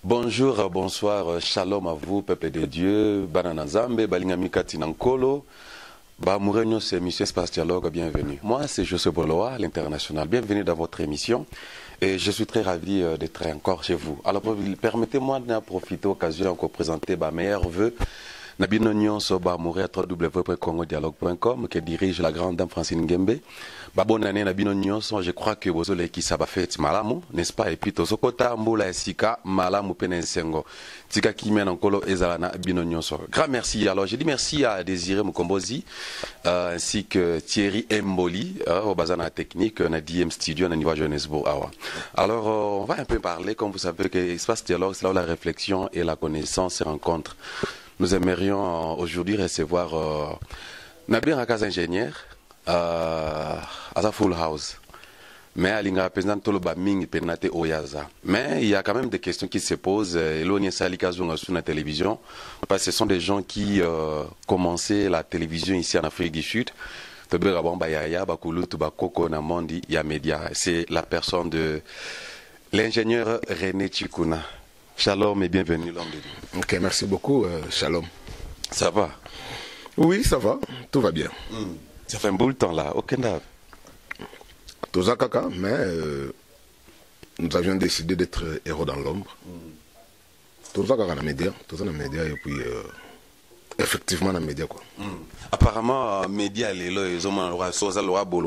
Bonjour, bonsoir, shalom à vous, peuple de Dieu, Banana Zambe, Balingamikati Nankolo, Bamourenyo, c'est Monsieur Espace Dialogue, bienvenue. Moi, c'est José Boloa, l'international, bienvenue dans votre émission et je suis très ravi d'être encore chez vous. Alors, permettez-moi de profiter de l'occasion pour présenter mes meilleurs vœux. Nabino Nyonso Bamouré à www.congodialogue.com qui dirige la grande dame Francine Ngembe. Bonne année Nabino Nyonso, je crois que vous avez qui ça va faire malamu, n'est-ce pas? Et puis Tosokota Mboula Sika malamu penensengo. Tika Kimen Nkolo Ezalana Bino Nyonso. Grand merci. Alors je dis merci à Désiré Mukombozi ainsi que Thierry Mboli au Bazana Technique, na DM Studio, na niveau Johannesburg. Alors on va un peu parler, comme vous savez, que Espace Dialogue, c'est là où la réflexion et la connaissance se rencontrent. Nous aimerions aujourd'hui recevoir Nabil Rakaz ingénieur à sa full house. Mais à l'Ingra président Toloba Ming Penate Oyaza. Mais il y a quand même des questions qui se posent. Elonia Salikazunga sur la télévision. Parce que ce sont des gens qui commençaient la télévision ici en Afrique du Sud. C'est la personne de l'ingénieur René Chikuna. Shalom et bienvenue l'homme de Dieu. Ok, merci beaucoup, shalom. Ça va? Oui, ça va, tout va bien. Ça fait un bout de temps là, aucun date. Tout ça, caca, mais nous avions décidé d'être héros dans l'ombre. Tout ça, caca, dans les médias, tout ça dans les médias, et puis effectivement dans les médias, quoi. Apparemment, médias, les lois, ils ont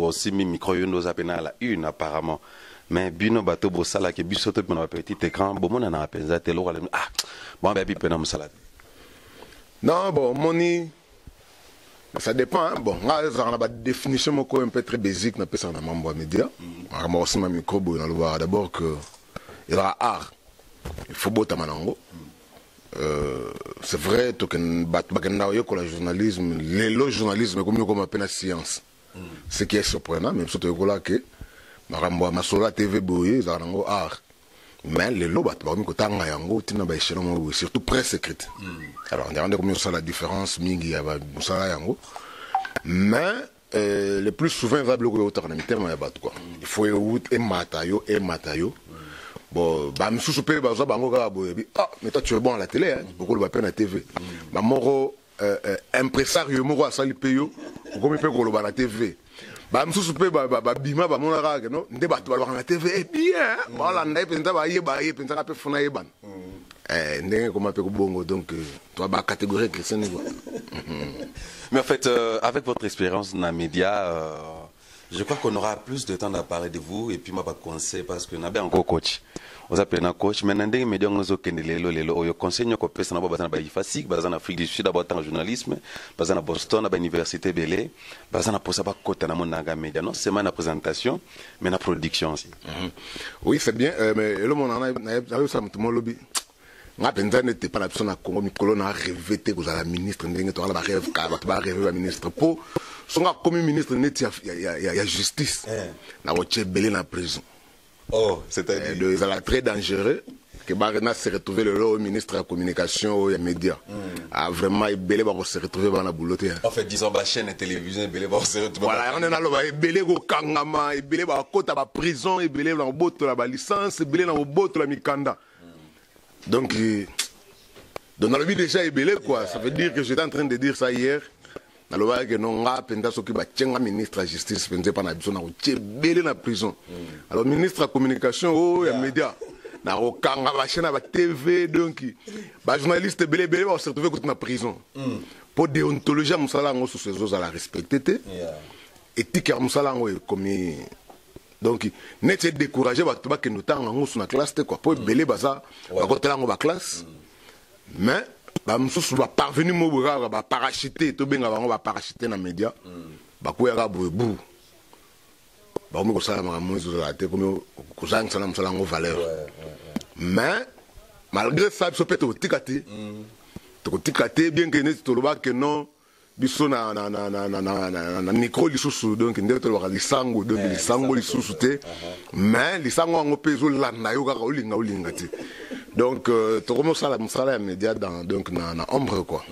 aussi mis micro, la une, apparemment. Mais bino bateau bossala ke biso to pona petit écran bon mon na penza te lo ah bon baby pena musala. Non bon moni ça dépend hein? Bon nga za na ba définition moko un peu très basique na pesa na mambo média. Nga aussi ma micro bo na lo d'abord que il y a art. Il faut bota manango. C'est vrai to ken bat bagenda yo ko la journalisme le journalisme comme appelle la science. Ce qui est surprenant même surtout ko là que ma sola TV boye za nango art mais les lobat ba mi ko tanga yango tina ba échelon surtout presse écrite. Alors on a comme ça la différence mingi ya ba musala yango mais le plus souvent va bloquer autant na terme ya bat quoi. Il faut et matayo bon ba misusu pe ba za bango ka boye ah mais toi tu es bon à la télé hein beaucoup le peine à TV ba moro impresario moko asali peyo ko mi pe ko lo ba na TV. Bah msusu pe ba bima ba mona ka no nde ba na TV bien voilà ndai penza ba yeba penza ka pe funa yeban ndenge comment pe ko bongo donc toi ba catégorie chrétienne quoi. Mais en fait avec votre expérience dans les médias je crois qu'on aura plus de temps à parler de vous et puis moi pas conseil parce que nabe encore coach on s'appelle un coach mais ndenge média ngozo kendelelo lelo oyo conseil ko pesa na ba bazana ba ifasik bazana Afrique du Sud d'abord en journalisme bazana Boston ba université Belé bazana posa ba kota na monanga média non c'est ma présentation mais la production aussi. Oui c'est bien mais le monde na ça tout mon lobby nga penza n'était pas la personne à Congo mikolo na rêvé te ko la ministre ndenge to la rêve ka ba rêver la ministre po songa comme ministre net ya justice na roche belé na prison. Oh, c'est-à-dire ça très dangereux que Barna s'est retrouvé le ministre de la communication et des médias. Ah vraiment belé va se retrouver dans la boulotte. En fait disons la chaîne de télévision belé va se retrouver. Voilà, on est là belé go kangama belé va kota ba prison et belé dans boto la licence belé dans boto la mikanda. Donc dans le but déjà belé quoi, ça veut dire que j'étais en train de dire ça hier. Alors que non nga penda soki ba tchenga ministre de la justice penze pa na biso na ko belé na prison. Alors ministre de la communication oh ya média na ko kanga ba chaîne ba TV donc ba journaliste belé va se retrouver dans la prison. Pour déontologie musala ngo sous ces eaux à la respecter. Éthique ya musala ngo comme donc net décourager ba tuba ke notanga ngo sous na classe quoi pour belé baza ba kotela ngo ba classe. Mais ba msusu ba parvenu mo bora ba parachuter to benga bango ba parachuter na média ba koyaka boebu ba mo ko sala ma mozo la te comme ko zang sana msala ngo valeur mais malgré ça so peut to tikati to tikati bien que ne to loba que non biso na micro lisusu donc ndeko to ba lisango donc lisango lisusu te mais lisango ngo pezo landa yo ka olinga te. Donc, tu commences à la média dans l'ombre, quoi.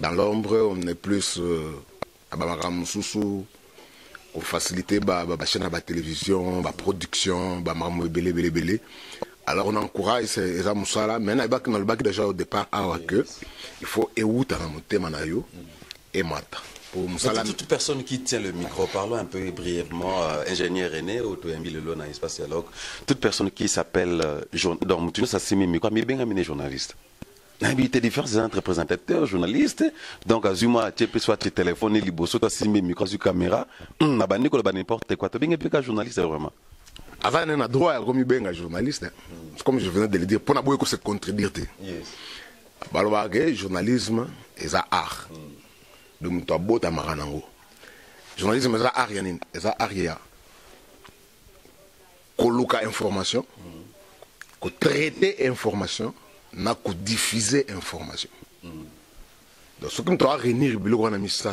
Dans l'ombre, on est plus à faciliter la chaîne à la télévision, la production, belé. Alors on encourage ces Moussala. Maintenant, il y a le bac déjà au départ, il faut éouter dans mon thème et mata. Pour Moussala. Toute personne qui tient le micro, parlons un peu brièvement, ingénieur René, toute personne qui s'appelle, donc tu sais, c'est micro, mais bien amené journaliste. Il y a différents représentants, journalistes. Donc, Azuma, tu peux soit téléphone, liboso, tu as micro sur caméra, n'importe quoi. Tu es bien journaliste, vraiment. Avant, on a droit à comme journaliste. Comme je venais de le dire, pour ne pas se contredire. Le journalisme est un art. Donc, tu as beau ta maranango. Journalisme est un art, c'est un art. Coloca information, traiter information, n'a que diffuser information. Donc, ce que tu as réuni, c'est que tu as mis ça.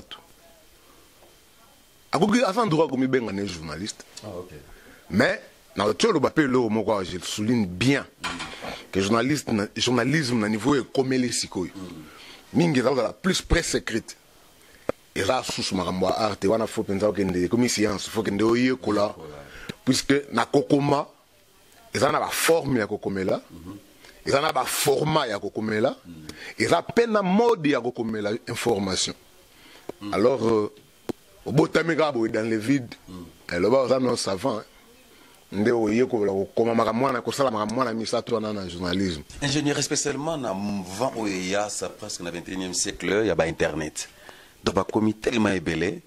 Avant de droit comme un journaliste. Mais, je souligne bien que le journalisme, au niveau est comme les psychos. Mingi la plus presse écrite. Et là, sous ma art, il faut penser que comme science, il faut que nous kola, puisque na kokoma, ils en ont la forme ya kokomela, ils en ont la format ya kokomela, ils ont peine à mode ya kokomela information. Alors, au bout de dans le vide, le bas on a savant. Ingénieur, spécialement dans ça presque dans le 21e siècle, il y a Internet. Donc, comme tellement ébélé,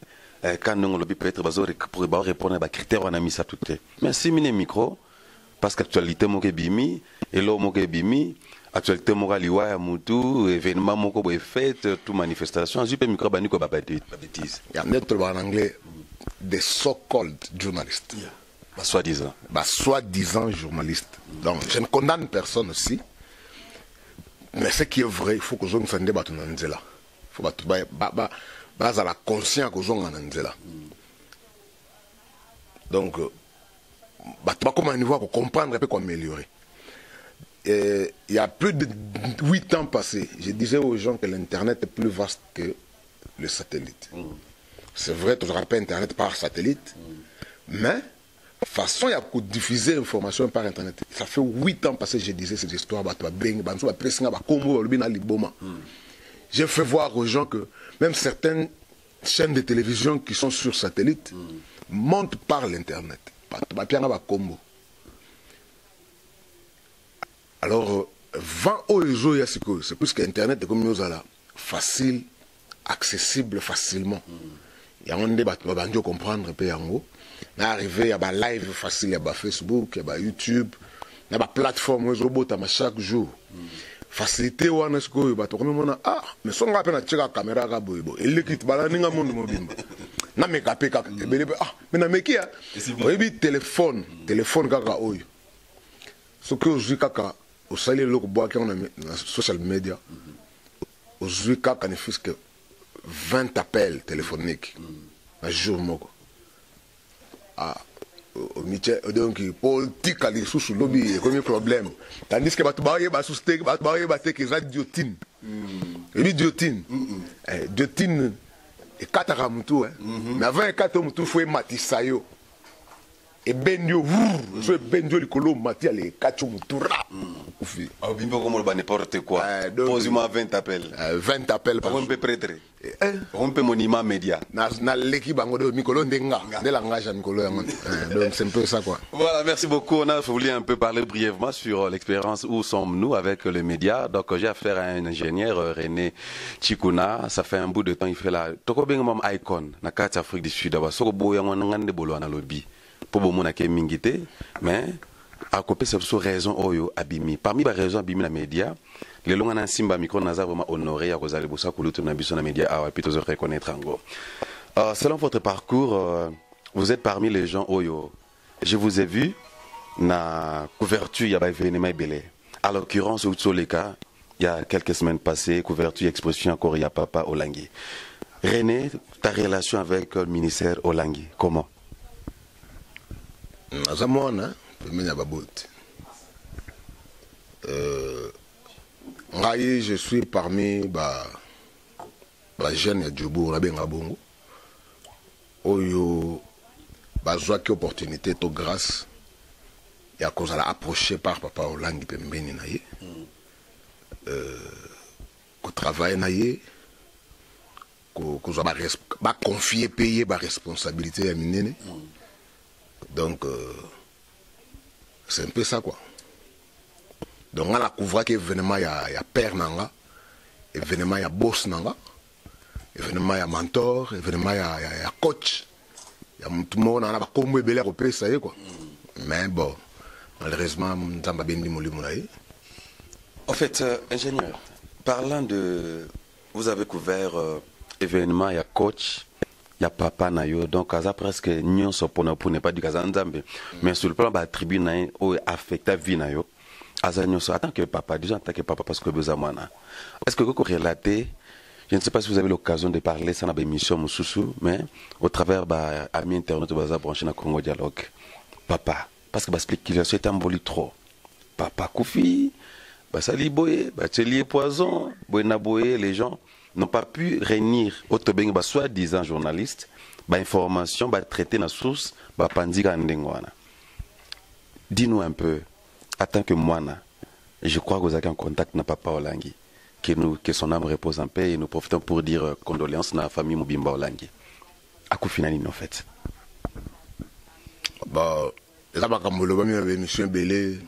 quand nous peut-être pour répondre à critères, on a mis ça tout. Mais si mine micro, parce qu'actualité moke bimi, et l'eau moke bimi, actualité moka liwa ya mutu, événement moko boy fête, toute manifestation, je peux micro bani ko bêtise. Il y a net en anglais des so-called journalistes. Soi-disant. Soi-disant journaliste. Donc, je ne condamne personne aussi. Mais ce qui est vrai, il faut que nous fassions débattre dans ce là. Il faut que nous ayons la conscience que nous sommes dans ce là. Donc, comment on va comprendre et comment améliorer. Il y a plus de 8 ans passés, je disais aux gens que l'Internet est plus vaste que le satellite. C'est vrai, tu ne rappelles pas Internet par satellite, mais façon il y a diffuser l'information par internet. Ça fait 8 ans passé que je disais cette histoire. J'ai fait voir aux gens que même certaines chaînes de télévision qui sont sur satellite montent par l'internet. Alors, 20 euros, c'est plus qu'internet est comme nous là, facile, accessible facilement. Il y a un débat, on va comprendre un peu en haut. Arrivé, il y a des live facile, il y a Facebook, il y a YouTube, il y a des plateformes chaque jour. Facilité, on a ce que ah, mais si on a une caméra, il est quitte, il y a un monde mobile. Ah, mais il y a un téléphone, kaka oyo. Ce que je dis kaka, au salé le bois qui on a dans social media, aujourd'hui kaka ne fait que 20 appels téléphoniques un jour moko. Ah, donc politique ali sous lobby est comme problème. Tandis que batoubaye ba soustek batoubaye ba te que ça diotine. Et diotine. Diotine et katara mutu hein. Mais avant katara mutu faut matisayo. Et bendio so bendio likolo mati ale kacho mutura. Ah bimbo comme le n'importe quoi. Posez-moi 20 appels. 20 appels par jour. On peut prêter. On peut monument média. Na l'équipe de Mikolo Ndenga, de langage Mikolo. Donc c'est un peu ça quoi. Voilà, merci beaucoup. On a voulu un peu parler brièvement sur l'expérience où sommes-nous avec les médias. Donc j'ai affaire à un ingénieur René Chikuna. Ça fait un bout de temps il fait là. Toko bien même icon na carte Afrique du Sud. Aba soko boya ngande bolo na lobby. Pour bon mona ke mingité, mais à côté c'est sur raison oyo abimi. Parmi les raisons abimi la média. Les longs en simba micro n'a vraiment honoré à cause de ça que l'autre n'a pas besoin de médias à plutôt se reconnaître en gros. Selon votre parcours, vous êtes parmi les gens oyo. Je vous ai vu na couverture il y a pas événement belé. À l'occurrence au Tsoleka, il y a quelques semaines passées, couverture exposition encore il y a papa Olangui. René, ta relation avec le ministère Olangui, comment? Azamona, je suis parmi les jeunes de Djoubou, Bongo. Oyo, qui opportunité, to grâce, et à cause de approché par papa Olangi pembeni na ye ko travail na ye ko ba confier payer ba responsabilité ya minene donc c'est un peu ça quoi. Donc on a couvert que événement il y a père nanga, événement il y a boss nanga, événement il y a mentor, événement il y a coach. Il y a tout le monde on a pas comme belé repère ça y est quoi. Mais bon, malheureusement on n'a pas bien dit mon En fait, ingénieur, parlant de, vous avez couvert événement il y a coach. Il y a papa nayo donc ça presque nyon so pour ne pas du kazanzambe mais sur le plan de la tribu nayo ou affecté vie nayo azanyo so en tant que papa déjà en tant que papa parce que besoin est-ce que vous relater je ne sais pas si vous avez l'occasion de parler ça dans l'émission Moussoussou mais au travers bah ami internet baza branché na Congo Dialogue papa parce que l'explication est emboli trop papa Koufi bah sali boye bah telier poison boye na boye les gens n'ont pas pu réunir autobeng ba soi-disant journaliste ba information ba traiter na source ba pandika ndengwana. Dis-nous un peu en tant que moine, je crois que vous avez un contact na papa Olangi que son âme repose en paix et nous profitons pour dire condoléances na famille Mobimba Olangi. À coup final en fait. Bah là ba kambo le ba mi émission belé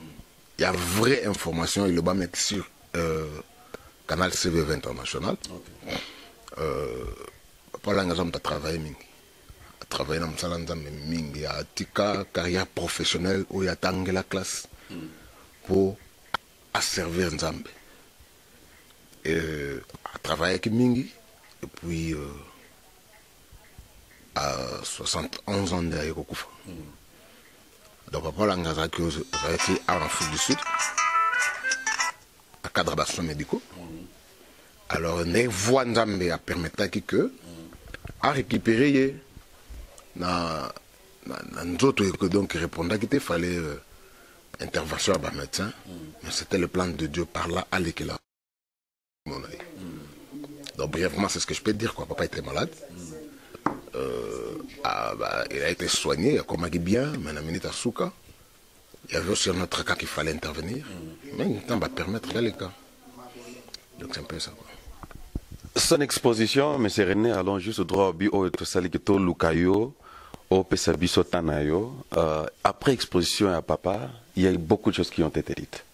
il y a vraie information il le ba mettre sur Canal CV international. Okay. Papa Langa a travaillé mingi. A travaillé dans Msalanda mingi. A tika carrière professionnelle où il a tangé la classe pour servir Nzambe. Et a travaillé avec mingi. Et puis à 71 ans derrière Kokufa. Donc Papa Langa a été en Afrique du Sud. À cadre de soins médicaux. Alors, ne voix Nzambe a permis que à récupérer na d'autres que donc répondait qu'il fallait intervention à médecin, mais c'était le plan de Dieu par là à l'équilibre. Donc brièvement c'est ce que je peux dire quoi. Papa était malade, il a été soigné, il a commencé bien, mais la minute à Souka. Il y avait aussi un autre cas qu'il fallait intervenir, mais le temps va permettre dans les cas. Donc c'est un peu ça. Quoi. Son exposition, M. René, allons juste droit au bio et tout ça, tout Lukayo, au Pesabiso Tanayo. Après exposition à papa, il y a eu beaucoup de choses qui ont été dites.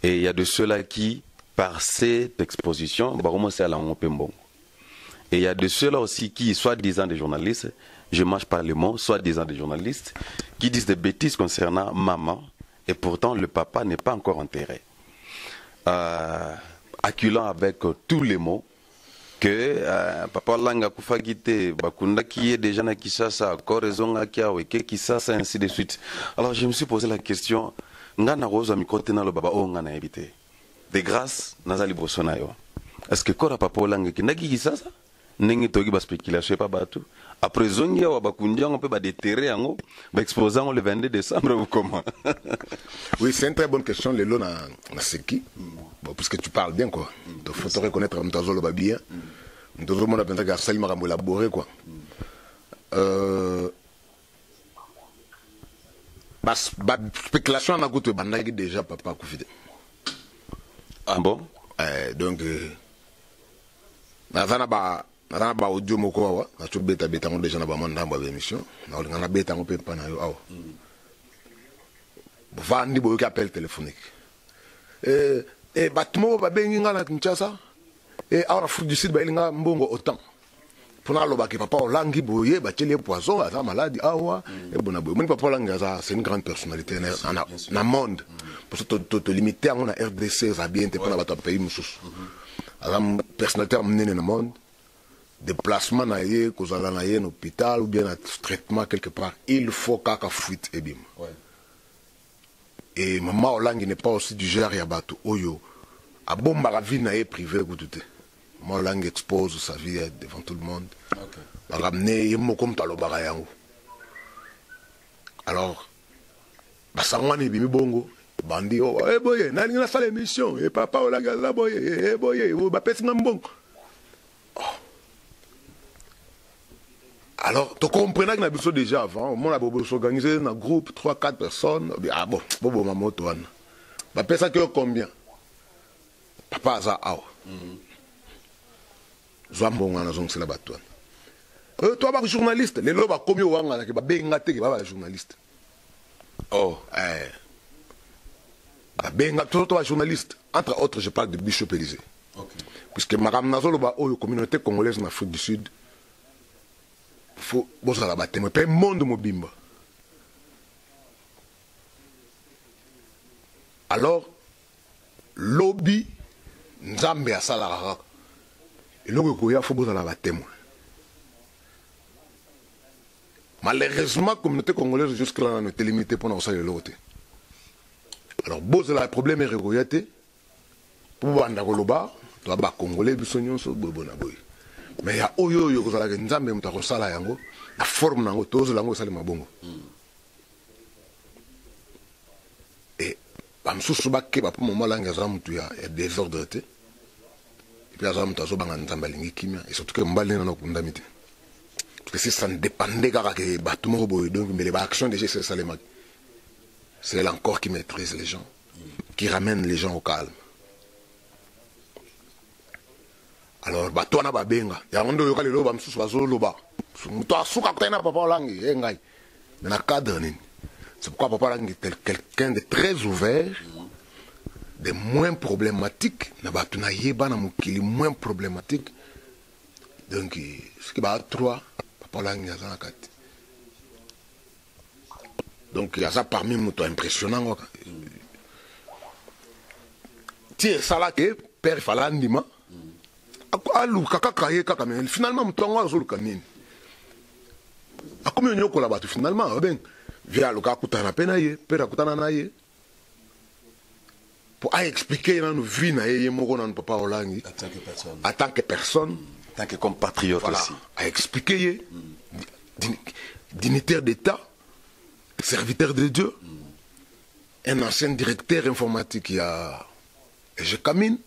Et il y a de ceux-là qui, par cette exposition, c'est à la Pembon. Et il y a de ceux-là aussi qui, soi-disant des journalistes, je mange par le mot, soi-disant des journalistes, qui disent des bêtises concernant maman, et pourtant le papa n'est pas encore enterré. Acculant avec tous les mots que papa Langa Koufagite, Bakunda qui est déjà na Kishasa, Korezonga Kiaweke, Kishasa, ainsi de suite. Alors je me suis posé la question, Ngana Rosa Mikotena le Baba O Ngana évité. De grâce, Nazali Bosonayo. Est-ce que Kora Papa Langa qui n'a Kishasa? Nengi togi ba spéculation pas bateau. Après zongia wa bakundia on peut ba déterrer en haut, ba exposant le 22 décembre ou comment? Oui, c'est une très bonne question le lo na seki. Bon puisque tu parles bien quoi. Donc faut te reconnaître comme Tazolo ba bien. Ndozo mona penza ka sali makambo élaboré quoi. Ba spéculation na goûté bandaki déjà papa Koufide. Ah bon? Donc nazana ba audio moko wa na tu beta ngo déjà na ba manda ba émission na ngana beta ngo pe pa na yo awa vandi boyo ki appel téléphonique batmo ba bengi ngana Kinshasa awa Afrique du Sud ba ilinga mbongo autant pour na loba ki papa Olangi boye ba tele poison asa maladie awa et bona boye mon papa Olangi asa c'est une grande personnalité na monde pour te limiter à la RDC ça bien te prendre ba pays mususu ala personnalité amenée dans le monde déplacement na ye kozala na ye hôpital ou bien un traitement quelque part il faut kaka fuite et bim et maman Olangi n'est pas aussi du genre ya bato oyo a bomba la vie na ye privé goutute maman Olangi expose sa vie devant tout le monde ba ramener ye moko mtalobaka yango alors ba sangwani bimi bongo bandi oh boye nani na sala émission et papa Olangi la boye boye ba pesi ngambongo. Alors Alors, tu comprenais que nous avons déjà avant, on a organisé un groupe, 3-4 personnes. Ah bon, bon, maman, toi. Bah, ça que combien? Papa, ça, ah. Zambon, on a zonk, c'est la batoine. Toi, tu es journaliste. Les lobes, combien on a un journaliste? Oh, toi, journaliste. Entre autres, je parle de Bishop Élysée. Okay. Puisque Madame Nazolo, la communauté congolaise en Afrique du Sud, il faut que vous la battez. Mais pas le monde mobimba. Alors, lobby, Nzambe a salara. Et là, il faut que vous la battez. Malheureusement, la communauté congolaise jusque-là n'a été limitée pour nous faire l'autre. Alors, si le problème est réglé, pour vous aller au bar, tu vas Congolais, tu vas mais il y a oyo yo kozala ke nzambe muta kosala yango la forme nango tozo lango sala mabongo et bamsusu bakeba po moment langa za mutu ya désordre et puis za mutu azo banga nzambe lingi kimia et surtout que mbali na kundami te parce que ça ne dépendait kaka ke batu moko boy donc mais les actions déjà c'est ça les mag c'est elle encore qui maîtrise les gens qui ramène les gens au calme. Alors, bato na babenga. Ya ngondo yoka lelo ba msusu bazo loba. Muto asuka kutana papa olangi ngai. Mais na cadre nini. C'est pourquoi papa olangi est quelqu'un de très ouvert, de moins problématique, na bato na yeba na mukili moins problématique. Donc ce qui va trois papa olangi ya na kati. Donc il y a ça parmi muto impressionnant. Tiens ça là que père falandima. Finalement, finalement, pour expliquer nos vies, en tant que personne, en tant que compatriote aussi, à expliquer, dignitaire d'État, serviteur de Dieu, un ancien directeur informatique, il y a je camine.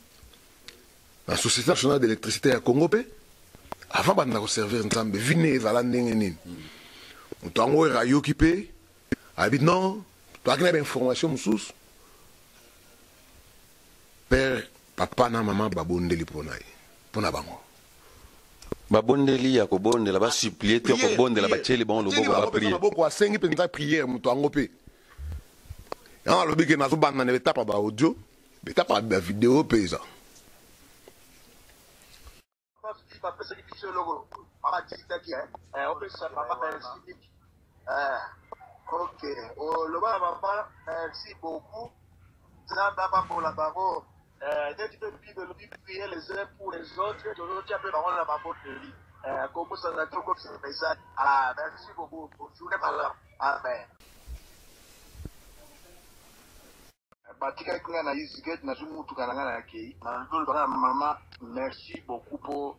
La Société nationale d'électricité à Congo, avant de servir ensemble, venez à l'année. On t'a envoyé occupé. Habite non, tu as une information sous. Père, papa, na maman, babondeli pour na bango. Babondeli ya kobonde la ba supplier to kobonde la ba tcheli bon lobo ba prier. Boko a 5 penta prière muto angopé. Ya lobi ke na zo banda na betapa ba audio, betapa ba vidéo pesa. Ok, le papa, merci beaucoup. Ça va pour la parole. Dès que tu peux prier les uns pour les autres, tu as parole la parole de lui. Comme ça, ça trouve comme c'est ça. Ah, merci beaucoup. Je voulais parler. Amen. Batika kuna na yizigeti na zumu tukanangana yake. Na ndolo bana mama, merci beaucoup pour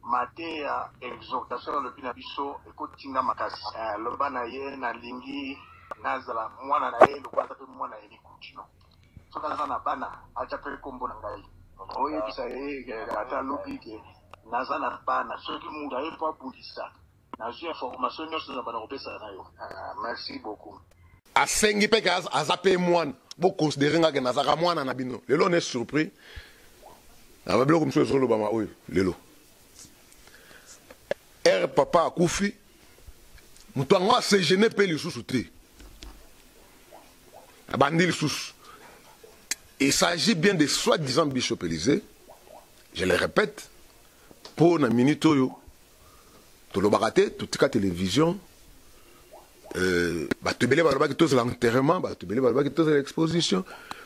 maté ya exhortation le bina biso ekotinga makasi. Le bana ye na lingi nazala mwana na ye le kwata pe mwana ye ni kutino. Soka na bana acha pe kombo na ngai. Oye bisa ye ata lobi ke nazana bana soki mu da ye pa budisa. Na ju information nyonso na bana kopesa na yo. Merci beaucoup. Asengi pe ka azape mwana. Vous considérez que Nazara Mouana Nabino. Le lot est surpris. Ah, mais comme ça, le Bama, oui, le lot. Papa a Koufi. Moutango se gêné pe le sous-souté. Abandi le sous. Il s'agit bien de soi-disant Bishop Élysée. Je le répète. Pour na minute yo. Tout le baraté, toute la télévision. L'enterrement, l'exposition.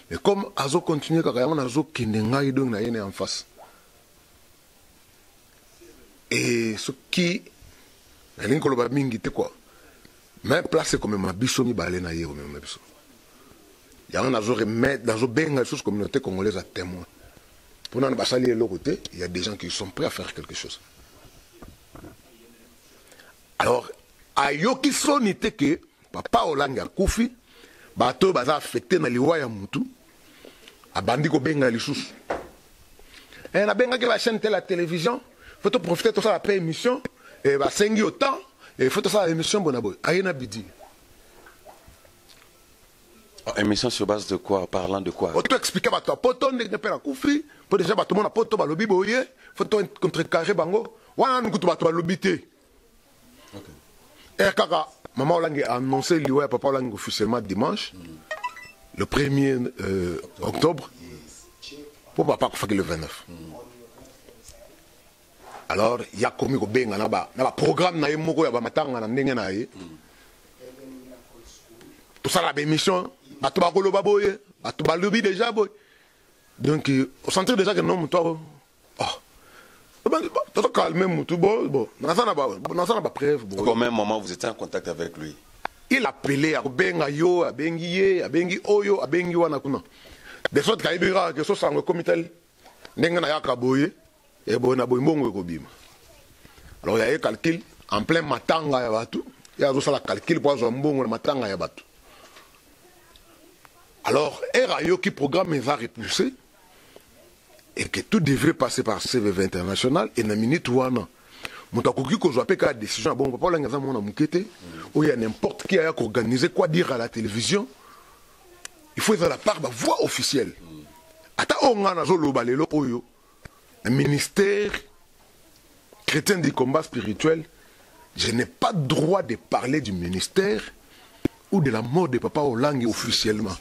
Mais comme Azo continue, quand Azo Kindenga donc na en face. Et ce qui est quoi? Mais place comme ma biso mi balé na yé même biso. Il y a un Azo remettre dans benga sous communauté congolaise à témoin. Pour n'en pas salir l'autre côté, il y a des gens qui sont prêts à faire quelque chose. Alors ayoki sonité que papa olanga kufi bato baza affecté na liwa ya mutu abandi ko benga lisusu na benga que la chaîne de la télévision faut profiter de ça la émission et ba sengi autant et faut ça émission bonaboy ayena bidi. Émission sur base de quoi? Parlant de quoi? Auto expliquer à toi, poto ne pas la koufi, pour déjà bateau mon poto balobi boye, faut toi contrecarrer bango, wana nous bateau balobité. OK. Et kaka, maman Olangue a annoncé liwa papa Olangue officiellement dimanche, le 1er octobre, pour papa ko le 29. Alors, il y a commis ko benga na ba programme na yemoko ya ba matanga na ndenge na ye. Tout ça la émission bato bakoloba boye bato balobi déjà boye donc au centre déjà que non toi toi calme mutu bon na ça na ba preuve au même moment vous étiez en contact avec lui? Il appelait à benga yo a bengi ye a bengi oyo a bengi wana kuna de sorte ka ibira que so sango comité ndenge na yaka boye et bon na boye mbongo ko bima. Alors il y a un calcul en plein matanga ya bato il y a ça la calcul pour zo mbongo na matanga ya bato. Alors, RAIO qui programme va repousser et que tout devrait passer par CVV international et na minute wana. Mutakoki ko zo apeka décision bon papa la ngaza mona mukete où il y a n'importe qui a organisé quoi dire à la télévision. Il faut être à la part de la voix officielle. Ata onga na zo loba lelo oyo. Le ministère chrétien du combat spirituel, je n'ai pas droit de parler du ministère ou de la mort de papa Olangue officiellement.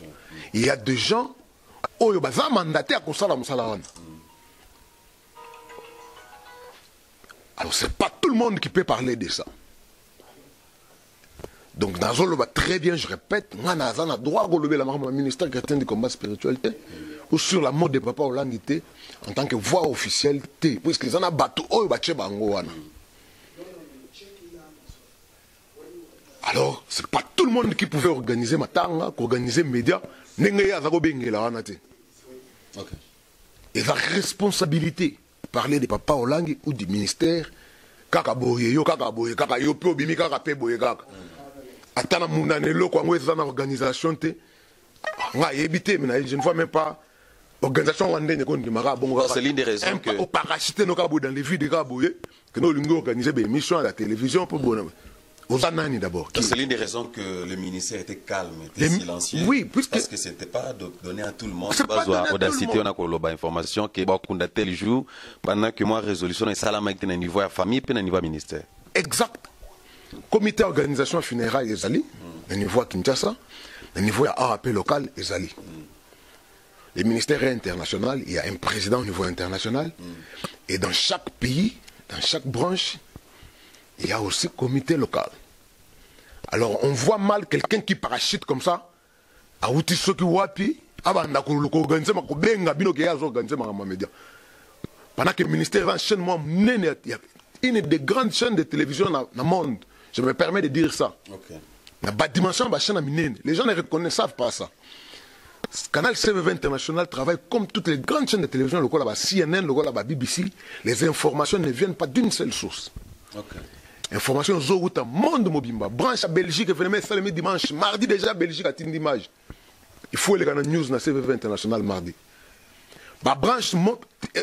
Il y a des gens qui sont mandatés à Kosala Moussalawan. Alors, ce n'est pas tout le monde qui peut parler de ça. Donc, Nazolo va très bien, je répète, moi, Nazana droit de relever le ministère chrétien du combat spirituel ou sur la mort de papa Olangue en tant que voix officielle, puisqu'ils en ont battu, alors, ce n'est pas tout le monde qui pouvait organiser Matanga, organiser médias. Et la responsabilité, parler de papa Olangue ou du ministère, kaka boye yo kaka yo pe obimi kaka pe boye kaka. Atana munanelo kwa ngweza na organisation te. Nga yebite mais je ne vois même pas organisation wandene ko ndimaka bongo. C'est l'une des raisons que au parachute no kabo dans les vies de kaboye que nous lingo organiser des émissions à la télévision pour bonhomme. D'abord. C'est l'une des raisons que le ministère était calme, était silencieux. Oui, puisque... Parce que ce n'était pas donné à tout le monde. C'est pas donné à tout le monde. On a information que Bakunda tel jour, pendant que moi résolution et salama était au niveau de la famille puis au niveau du ministère. Exact. Comité organisation funéraire Ezali, au niveau de Kinshasa, au niveau de l'AAP local Ezali. Le ministère international, il y a un président au niveau international. Et dans chaque pays, dans chaque branche, il y a aussi comité local. Alors, on voit mal quelqu'un qui parachute comme ça, à Outisoki Wapi, pendant que le ministère enchaîne, moi, il y a une des grandes chaînes de télévision dans le monde. Je me permets de dire ça. Les gens ne savent pas ça. Canal CVV International travaille comme toutes les grandes chaînes de télévision, le CNN, le BBC. Les informations ne viennent pas d'une seule source. Information Zoruta, monde mobimba, branche à Belgique, venez dimanche, mardi déjà Belgique a une image. Il faut les gars news na CVV International mardi. Ba branche,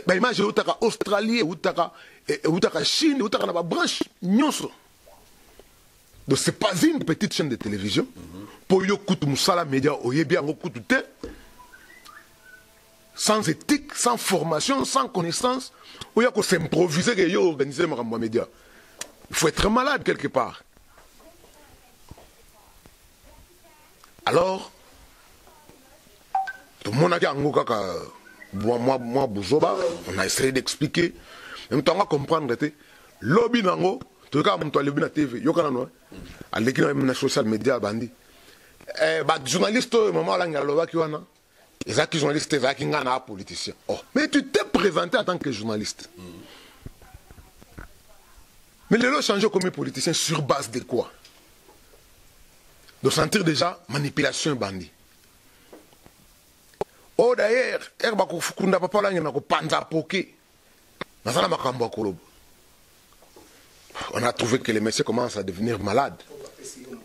ba image utaka Australie, utaka Chine, utaka na ba branche nyonso. Donc c'est pas une petite chaîne de télévision. Pour yo kutu musala média oyebi ango kutu te. Sans éthique, sans formation, sans connaissance, ou yako s'improviser que yo organiser makambo média. Il faut être malade quelque part. Alors, tout le monde a dit moi, Bouzoba, on a essayé d'expliquer. Même temps, on va comprendre que lobby nango, tout le cas, on lobby na TV, yo kana no, à l'équipe na social media bandi. Journaliste, maman la ngaloba ki wana, ezaki journaliste, ezaki ngana politicien. Oh, mais tu t'es présenté en tant que journaliste. Mais les lois changent comme politicien sur base de quoi? De sentir déjà manipulation bandit. Oh d'ailleurs, on a trouvé que les messieurs commencent à devenir malades.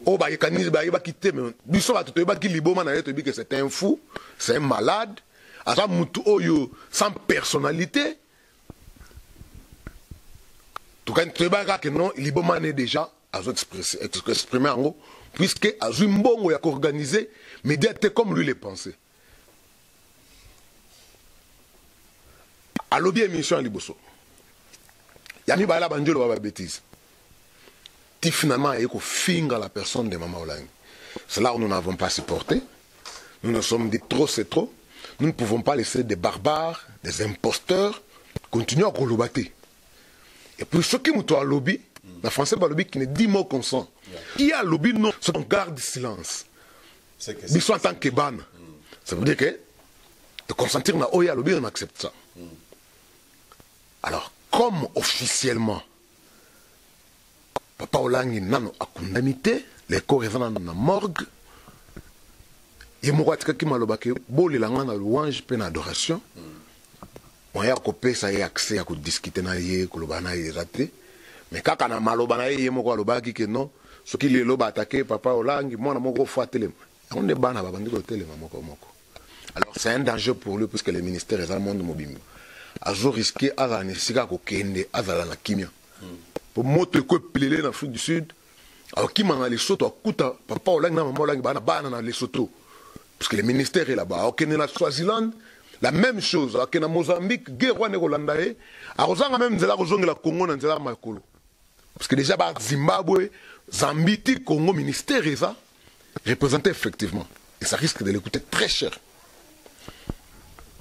Oh bah il va quitter, mais c'est un fou, c'est un malade, sans personnalité. Tout cas, que non, il est déjà exprimé en haut, puisque Azui Mbongo a organisé, mais d'être comme lui les pensait. À l'objet émission à Liboso. Yami Bala Banjolo Baba bêtise. Ti finalement il faut finir la personne de Maman Olangi. C'est là où nous n'avons pas supporté. Nous nous sommes dit trop c'est trop. Nous ne pouvons pas laisser des barbares, des imposteurs continuer à colobater. Et puis ceux qui m'ont lobby, la français pas lobby qui ne dit mot consent. Qui a lobby non, c'est qu'on garde silence. Ils sont en tant que ban. Ça veut dire que de consentir na oya lobby on accepte ça. Alors, comme officiellement, Papa Olangi nano a condamné, les corps sont dans la morgue, et moi, je suis malobake, boli la ngana louange, peine adoration, on y a coupé ça y accès à discuter na yé, kolobana yé raté, mais quand on a malobana yé, moi lobaki que non, ce qui les loba attaqué, Papa Olangi, moi na moko fois télé, on est ban à babandi ko télé moko moko. Alors c'est un danger pour lui puisque le ministère est dans le monde mobile. Azo risqué à la nécessité ko kende à la kimia. Pour moto ko pelé en Afrique du Sud, alors qui m'a les Lesotho akuta Papa Olangi na Maman Olangi bana na Lesotho. Parce que le ministère est là-bas. Ok, na Swaziland, la même chose. Ok, na Mozambique, guerre ne Hollande. A Rosanga même zela kozonga la Congo na zela makolo. Parce que déjà ba Zimbabwe, Zambie, Congo ministère est ça représenté effectivement. Et ça risque de l'écouter très cher.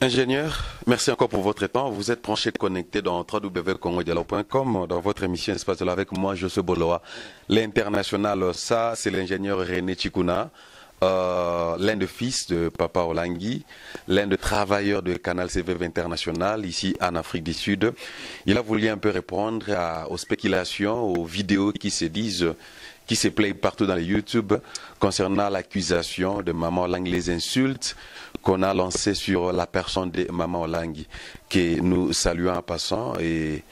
Ingénieur, merci encore pour votre temps. Vous êtes branché connecté dans www.congodialogue.com dans votre émission Espace de là avec moi, José Boloa. L'international, ça, c'est l'ingénieur René Chikuna, l'un des fils de Papa Olangi, l'un des travailleurs de Canal CVV International, ici en Afrique du Sud. Il a voulu un peu répondre aux spéculations, aux vidéos qui se disent, qui se playent partout dans les YouTube concernant l'accusation de Maman Olangi, les insultes qu'on a lancées sur la personne de Maman Olangi, que nous saluons en passant et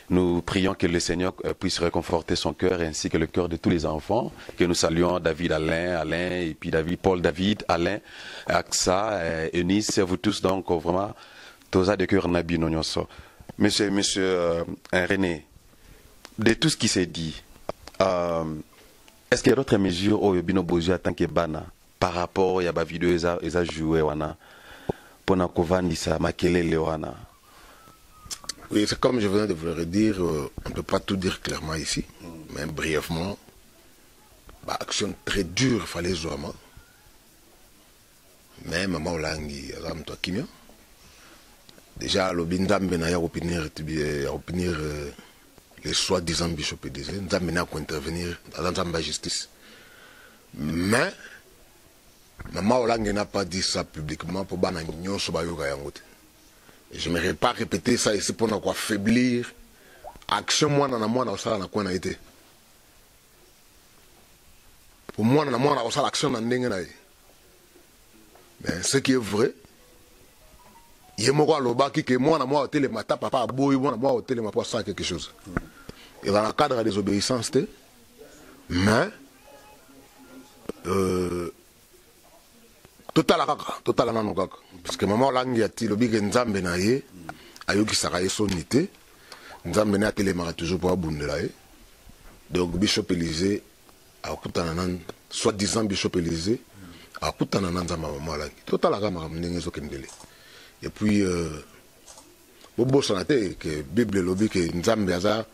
nous prions que le Seigneur puisse réconforter son cœur ainsi que le cœur de tous les enfants, que nous saluons David Alain, et puis Paul David, Alain, Aksa, Eunice, vous tous donc vraiment, Tosa de cœur Nabi Nonyoso. Monsieur René, de tout ce qui s'est dit, est-ce qu'il y a d'autres mesures au Yobino Bozu en tant que Bana par rapport à la vidéo qu'ils ont joué pour na kovandisa makelele wana? Oui, c'est comme je venais de vous le dire, on ne peut pas tout dire clairement ici, mais brièvement, action très dure, il fallait jouer. Mais Maman Olangi, déjà, le Bindam a opinir les soi-disant bishops et des nous amené à intervenir dans la justice. Mais, Maman Olangi n'a pas dit ça publiquement pour que nous soyons. Je ne vais pas répéter ça ici pour nous affaiblir l'action moi dans la coin été. Pour moi dans l'action dans mais ce qui est vrai, il y a moi qui moi dans moi télé mata papa boy moi moi télé ma pour ça quelque chose. Et dans le cadre des obéissances mais total nanokaka parce que Maman Olangi a dit lobi que nzambe na ye ayoki sakaye sonité nzambe na télémara toujours pour abundela ye donc Bishop Élysée a kutana nan soi-disant Bishop Élysée a kutana nan nzambe Maman Olangi total makambo ndenge ezokendele et puis bobo sonate que Bible lobi que nzambe aza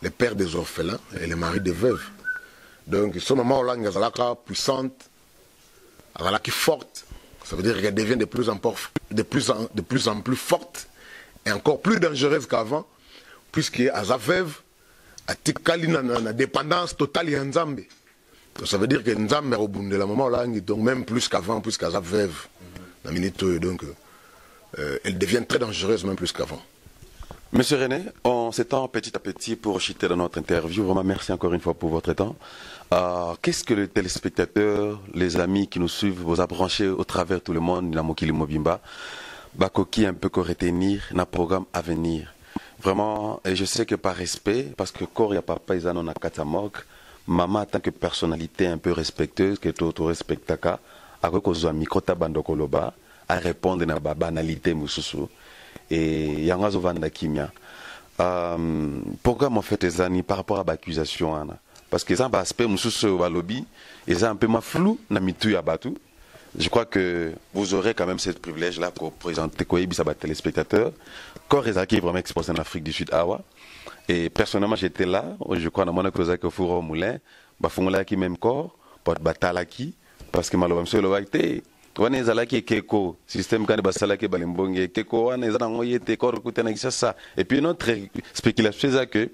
le père des orphelins et le mari des veuves donc son Maman Olangi azalaka puissante azalaki forte. Ça veut dire qu'elle devient de plus en plus forte et encore plus dangereuse qu'avant, puisque à sa veuve, a tikali na dépendance totale de Nzambe. Donc ça veut dire que Nzambe au bout de la Maman Olangi, donc même plus qu'avant, puisqu'à sa veuve, donc elle devient très dangereuse même plus qu'avant. Monsieur René, on s'étend petit à petit pour chuter dans notre interview. Vraiment, merci encore une fois pour votre temps. Qu'est-ce que les téléspectateurs, les amis qui nous suivent, vous a branché au travers tout le monde, la Mokili Mobimba, Bakoki un peu qu'on retenir dans programme à venir. Vraiment, et je sais que par respect, parce que quand il y a papa, ils ont Katamok, maman, en tant que personnalité un peu respectueuse, que tu respectes, à cause de micro tabandokoloba, à répondre à la banalité, moussousou. Et Yangazo Vanda Kimia. Pourquoi m'en fait tes amis par rapport à l'accusation? parce que ça un aspect mususu balobi et ça un peu flou na mitu ya batu. Je crois que vous aurez quand même ce privilège-là pour présenter Koyebi à téléspectateurs. Quand Rezaki est vraiment exposé en Afrique du Sud, Awa. Et personnellement, j'étais là, je crois, dans mon école que Fouro au Moulin, Bafungola qui même corps, pour Batalaki, parce que malheureusement, le Waïté, on est là qui Keko, système quand basala qui balimbonge, Keko, on est là, on y était corps, ça. Et puis, notre spéculation, c'est que,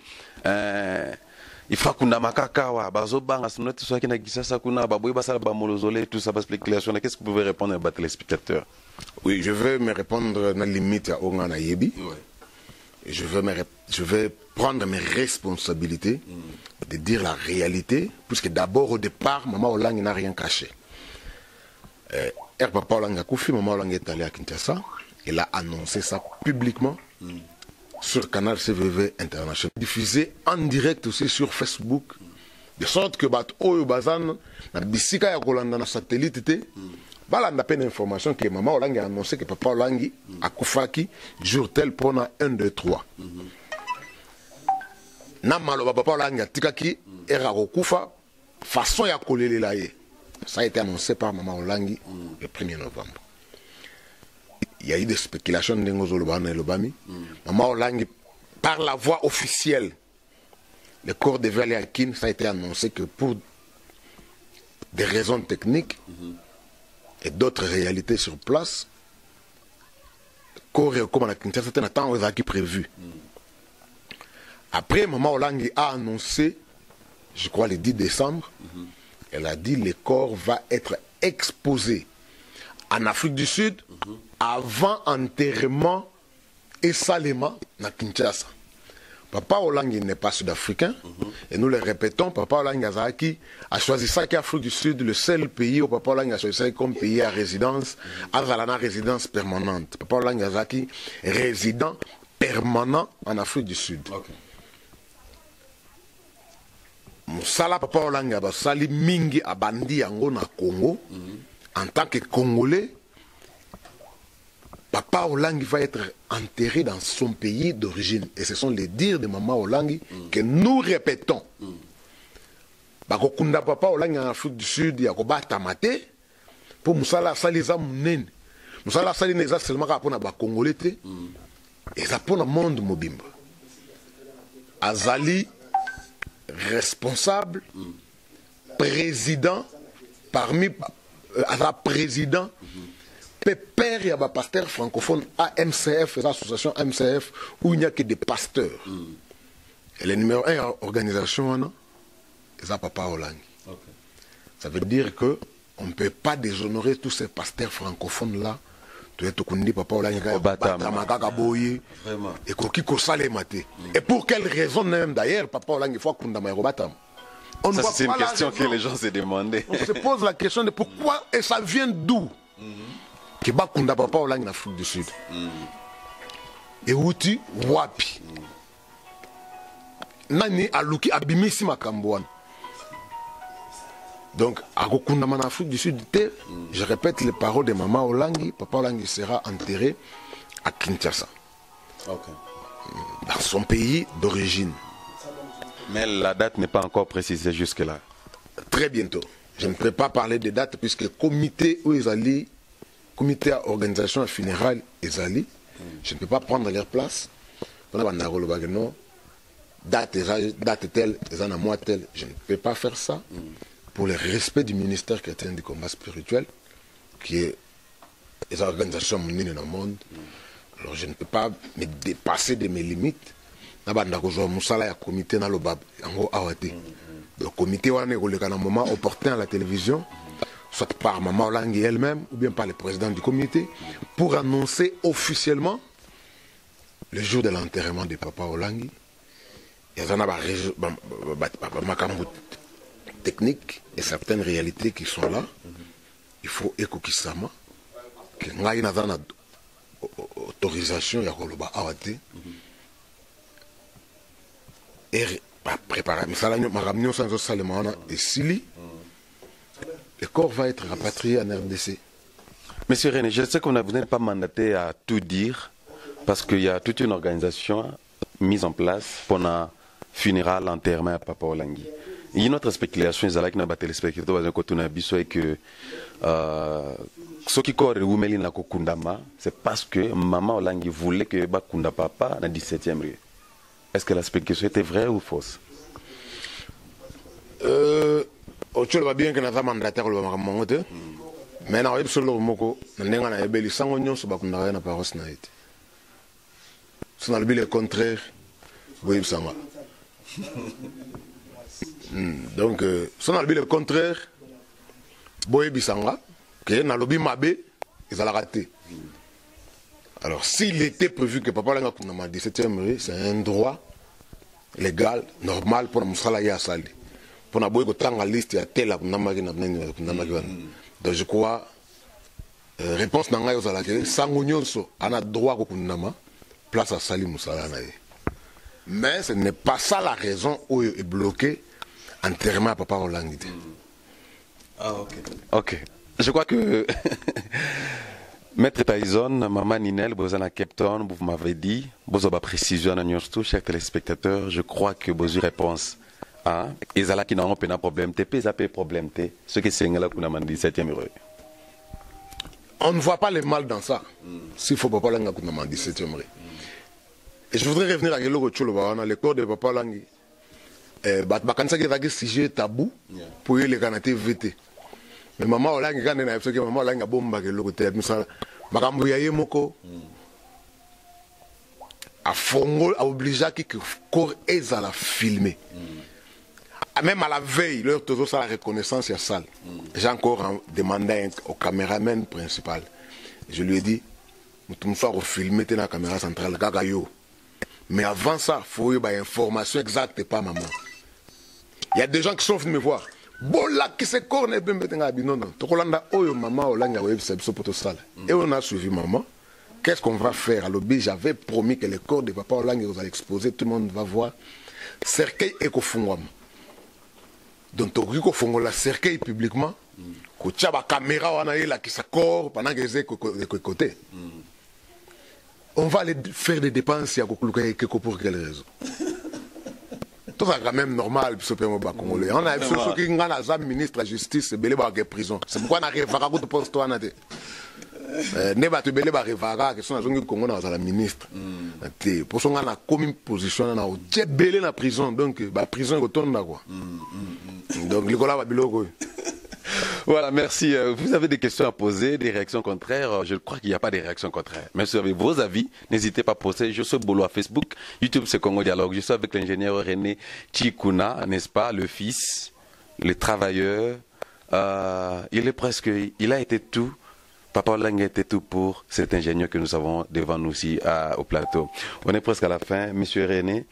il faut qu'on ait makakawa, bazobanga, sinon tout ça qui n'a pas ça, qu'on a baboui basala bamolozolé, tout ça, spéculation. Qu'est-ce que vous pouvez répondre à les spectateurs? Oui, je vais me répondre dans la limite à Ongana Yebi. Et je vais prendre mes responsabilités de dire la réalité, puisque d'abord, au départ, Maman Olang n'a rien caché. Papa Olang a Koufi, Maman Olang est allé à Kinshasa. Il a annoncé ça publiquement sur Canal CVV International. Diffusé en direct aussi sur Facebook. De sorte que Oyo Bazan, na bisika ya Kolanda na satellite, bala n'a pas d'information que Maman Olang a annoncé que Papa Olang a Koufaki jour tel pendant 1, 2, 3. Na malo Papa Olang a tikaki era Koufa façon ya kolele la ye. Ça a été annoncé par Maman Olang le 1er novembre. Il y a eu des spéculations de Ngozolobana et Lobami. Maman Olang, par la voie officielle, le corps de Valley Akin, ça a été annoncé que pour des raisons techniques et d'autres réalités sur place, le corps est comme à la Kinshasa, c'était un temps prévu. Après, Maman Olang a annoncé, je crois le 10 décembre, elle a dit que le corps va être exposé en Afrique du Sud avant enterrement et salement à Kinshasa. Papa Olang n'est pas sud-africain et nous le répétons, Papa Olang Azaki a choisi ça qu'Afrique du Sud, le seul pays où Papa Olang a choisi ça comme pays à résidence, à la résidence permanente. Papa Olang Azaki résident permanent en Afrique du Sud. Moussala Papa Olang Abasali Mingi Abandi Yango na Congo en tant que Congolais. Papa Olang va être enterré dans son pays d'origine. Et ce sont les dires de Maman Olang que nous répétons. Bakokunda Papa Olang en Afrique du Sud, Yakoba Tamate, pour Moussala Saliza Mounen. Moussala Saliza seulement pour les Congolais, et ça pour le monde mobimba. Azali, responsable, président, parmi président, père et pasteur francophone à MCF, l'association MCF, où il n'y a que des pasteurs. Et le numéro 1 organisation, c'est Papa Olang. Ça veut dire que on ne peut pas déshonorer tous ces pasteurs francophones-là. Papa Olang et pour quelle raison même d'ailleurs, Papa Olang il faut qu'on ça c'est une question que les gens se demandaient. On se pose la question de pourquoi et ça vient d'où que Bakunda Papa Olang en Afrique du Sud. Et Outi Wapi. Nani Aluki Abimisi Makambouane. Donc, à en Afrique du Sud, je répète les paroles de Maman Olang, Papa Olang sera enterré à Kinshasa. Dans son pays d'origine. Mais la date n'est pas encore précisée jusque-là. Très bientôt. Je ne peux pas parler de date puisque le comité où ils allaient, comité à organisation funéraire, ils allaient, je ne peux pas prendre leur place. Date telle, mois tel, je ne peux pas faire ça. Pour le respect du ministère chrétien du combat spirituel, qui est les organisations mondiales dans le monde. Alors je ne peux pas me dépasser de mes limites. Le comité est un moment opportun à la télévision, soit par Maman Olang elle-même, ou bien par le président du comité, pour annoncer officiellement le jour de l'enterrement de Papa Olang. Il y a techniques et certaines réalités qui sont là. Il faut écouter que ngai na zana autorisation ya koloba awate et préparer misalanyo makamnyo sans salemana et sili le corps va être rapatrié en RDC. Monsieur René, je sais que vous n'êtes pas mandaté à tout dire parce qu'il y a toute une organisation mise en place pour un funérail, l'enterrement à Papa Olang. Il y a une autre spéculation, qui n'a pas téléspectateur, et que ce qui correspond au Melina Kokundama, c'est parce que maman Olangi voulait que Bakunda papa dans 17e rue. Est-ce que la spéculation était vraie ou fausse? Tu vois bien que nous avons mandataire le Maramonte, mais nous avons absolument moko, nous avons un bel sangonyon sur Bakunda na paroisse na été. Si on a le contraire, oui, ça va. Donc, si on a le contraire, Boye Bissanga, que dans le lobby Mabé, ils allaient rater. Alors, s'il était prévu que Papa Langa Kounama 17e rue, c'est un droit légal, normal pour Moussala Yassali. Pour la boye la liste, il y a tel Kounama. Donc, je crois, réponse dans la que Sangounionso a droit au Kounama, place à Sali Moussala. Mais ce n'est pas ça la raison où il est bloqué entièrement à Papa Olangite. Ah, ok. Ok. Je crois que Maître Tyson, Maman Ninel, vous êtes à Cape Town, vous m'avez dit, vous avez précision à New York, chers téléspectateurs, je crois que vous avez réponse. Hein? Et là qui n'ont pas de problème, TP, ça peut problème, ce qui c'est là qu'on a dit 7e rue. On ne voit pas le mal dans ça. S'il faut Papa Langa qu'on a dit 7e rue. Et je voudrais revenir à le corps de Papa Langi. Quand ça est un sujet tabou pour les Canadiens VT. Mais maman Olangi quand on a fait que maman Olangi a bomba que l'autre terre, nous ça, makambo yaye moko a fongo a obligé que corps est à la filmer. Même à la veille, leur toujours ça la reconnaissance est sale. J'ai encore demandé au caméraman principal. Je lui ai dit, nous faut filmer dans la caméra centrale Gagayo. Mais avant ça, il faut avoir une information exacte et pas maman. Il y a des gens qui sont venus me voir. Bon là qui se corne bien non non. Tokolanda oyo maman olanga web c'est poto sale. Et on a suivi maman. Qu'est-ce qu'on va faire? À l'objet, j'avais promis que le corps de papa olanga vous allez exposer, tout le monde va voir. Cercueil et kofungwam. Donc toko fongo la cercueil publiquement. Ko tchaba caméra wana là qui se corps pendant que les côté. On va aller faire des dépenses pour quelle raison? Tout ça quand même normal congolais. On a ceux qui ont ministre de la justice et prison. C'est pourquoi on arrive à un poste toi na te. Ne ba te belé ba revara que sont na Congo na la ministre. Pour son na commis position na o belé na prison donc ba prison retourne là quoi. Donc Nicolas ba biloko. Voilà, merci. Vous avez des questions à poser, des réactions contraires. Je crois qu'il n'y a pas de réactions contraires. Mais si vous avez vos avis, n'hésitez pas à poster. Je suis Bolo à Facebook. YouTube, c'est Congo Dialogue. Je suis avec l'ingénieur René Chikuna, n'est-ce pas, le fils, le travailleur. Il a été tout. Papa Olangi a été tout pour cet ingénieur que nous avons devant nous ici au plateau. On est presque à la fin. Monsieur René,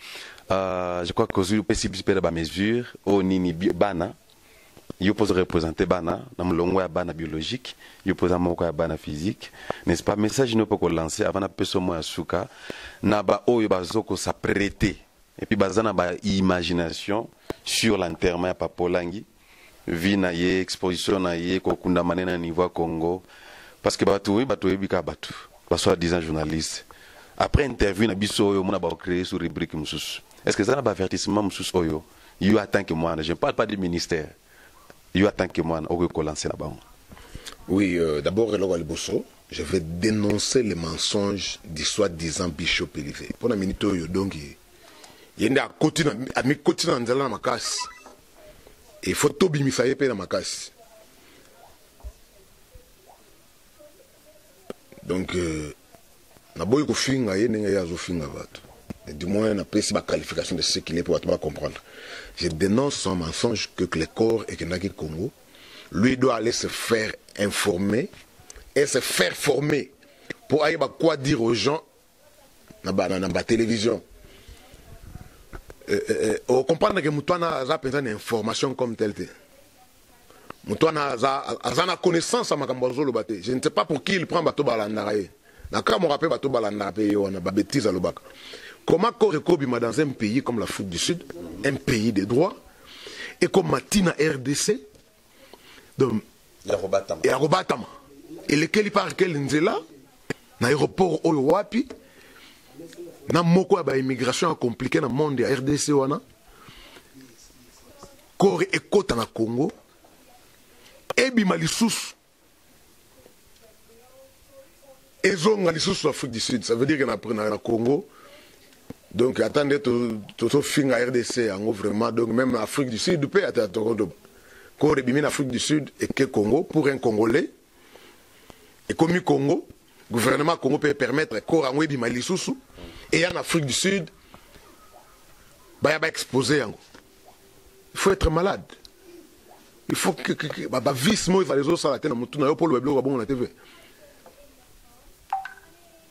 je crois que vous avez des mesures au Nini Bana. Il pose représenter bana dans le ya bana biologique, il pose moko ya bana physique, n'est-ce pas? Message ne peut qu'on lancer avant na peso mo asuka na ba oyo bazoko s'apprêter et puis bazana ba imagination sur l'enterrement ya Papa Olangi, vi na ye exposition na ye ko kunda manena niveau Congo parce que batu ebika batu ba soi-disant journaliste après interview na biso oyo mona ba créer sur rubrique mususu. Est-ce que ça na ba avertissement mususu oyo? You attend que moi, je ne parle pas du ministère. Oui, d'abord, je vais dénoncer les mensonges du soi-disant bishop élevé. Pour la minute, donc, il y a un côté dans la macasse. Il faut tout bimisayer dans la macasse. Donc, il y a finga, du moins, on appelle la qualification de ce qu'il est pour comprendre. Je dénonce son mensonge que le corps et que le Congo, lui doit aller se faire informer et se faire former pour aller quoi dire aux gens dans la télévision. On comprend que Moutouana a besoin d'informations comme telle. Moutouana a une connaissance à Makambozolo Bate. Je ne sais pas pour qui il prend Bato Balandaraye. Dans le cas où on rappelle Bato Balandaraye, on a des bêtises à l'Obak. Comment Korekobima dans un pays comme l'Afrique du Sud, un pays de droit, et comme Matina RDC, et Arobatama, et lequel il parle quel nzela, l'aéroport Oyowapi, na moko ba immigration compliquée dans le monde de RDC wana. corps ekota na Congo ebima lisusu ezonga lisusu Afrique du Sud. Ça veut dire que na Congo, donc attendez tout finga RDC en vraiment, donc même Afrique du Sud peut attendre corps ebimi na Afrique du Sud et que Congo pour un Congolais et comme Congo gouvernement Congo peut permettre corps en ebima lisusu et en Afrique du Sud ba exposé yango. Il faut être malade. Il faut que vis moi va les autres ça la tête na mutu na yo pour le blog bon na TV.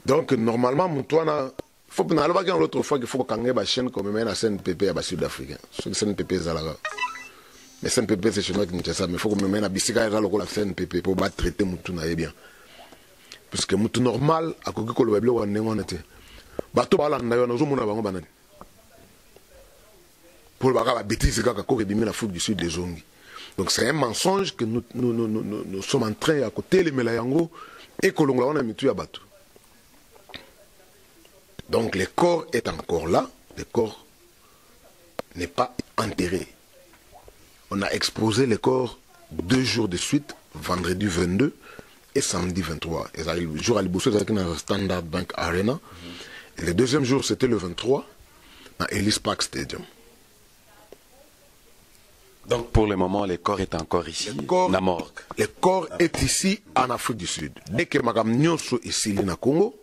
Donc normalement mutuana faut que na loba l'autre fois qu'il faut que ba chaîne comme même la CNPP à sud-africain. Sur CNPP ça là. Mais CNPP c'est chez nous qui nous ça mais faut que même na bisika là la CNPP pour ba traiter mutuna bien. Parce que mutu normal a ko ko le blog on était. Bato bala na yo na zo mona bango banani. Pour le bêtise kaka ko ebimi la Afrique du Sud les ongi. Donc c'est un mensonge que nous sommes en train à côté les melayango et que l'on a mis tout à bateau. Donc le corps est encore là, le corps n'est pas enterré. On a exposé le corps 2 jours de suite, vendredi 22 et samedi 23. Et le jour à l'Iboussou, c'était dans le Standard Bank Arena. Et le deuxième jour, c'était le 23 dans Ellis Park Stadium. Donc pour le moment, le corps est encore ici, na morgue. Le corps est ici en Afrique du Sud. Dès que Madame Nyonso est ici na Congo,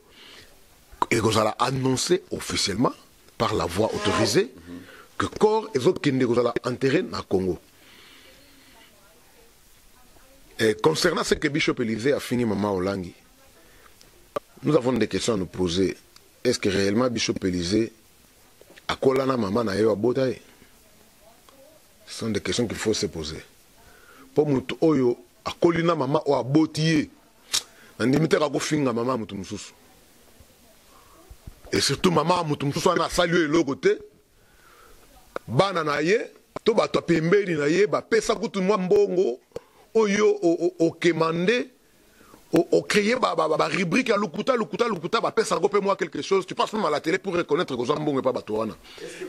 et vous allez annoncer officiellement, par la voie autorisée, que le corps est enterré na Congo. Et concernant ce que Bishop Élysée a fini Maman Olangi, nous avons des questions à nous poser. Est-ce que réellement Bishop Élysée a kolana Maman na yo botaye? Ce sont des questions qu'il faut se poser. Pour mutu oyo akolina mama o abotiye. Ndimite ka ko finga mama mutu mususu. Et surtout mama mutu mususu ana saluer logote. Bana na ye, to ba to pembeni na ye ba pesa kutu mwa mbongo oyo o kemande o créer ba rubrique à lukuta ba pesa ko pe moi quelque chose. Tu passes même à la télé pour reconnaître que Zambongo est pas batoana.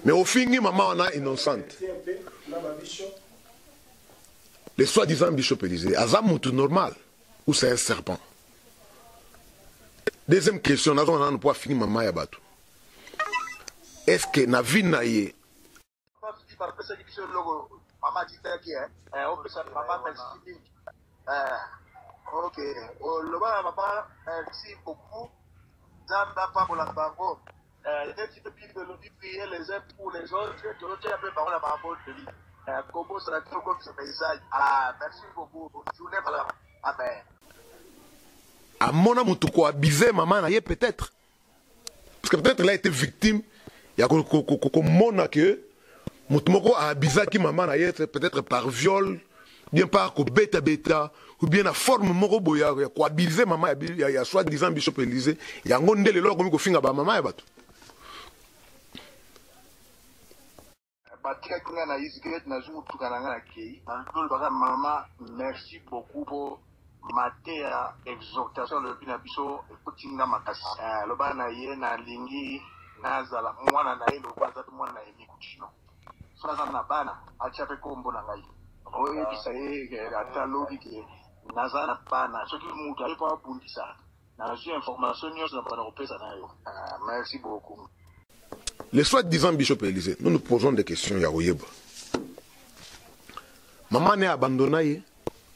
Mais au fingi maman ana innocente. Les soi-disant Bishop Élysée, Azam tout normal ou c'est un serpent? Deuxième question, nous allons pouvoir finir maman Yabatou. Est-ce que na vie na ye? Ok, le papa, merci beaucoup. Zamba pas pour la bango. Les petits de l'outil prier les uns pour les autres, que l'autre a fait parole à ma bonne de lui. Comment ça va comme ce paysage? Ah, merci beaucoup. Journée par là. Amen. À mon amour, tu crois abusé, maman, peut-être. Parce que peut-être elle a été victime. Il y a mon que Moutoumoko a abusé qui maman, peut-être par viol, bien par bêta, ou bien la forme moko boya, il y a quoi abusé, maman, il y a soi-disant Bishop Élysée, il y a un gondé le log comme il faut à maman, Maman, merci beaucoup pour mater exhortation le pinabiso kotinga makasi. Le bana ye na lingi nazala mwana na ye lo baza mwana ye mikutino. Sasa na bana achape kombo na ngai. Oyo kisaye ata logike nazala bana soki mutu ali pa bundisa. Na reçu information nyos na bana kopesa na yo. Merci beaucoup. Les soi-disant Bishop Élysée, nous nous posons des questions ya oyeba. Maman n'est abandonné,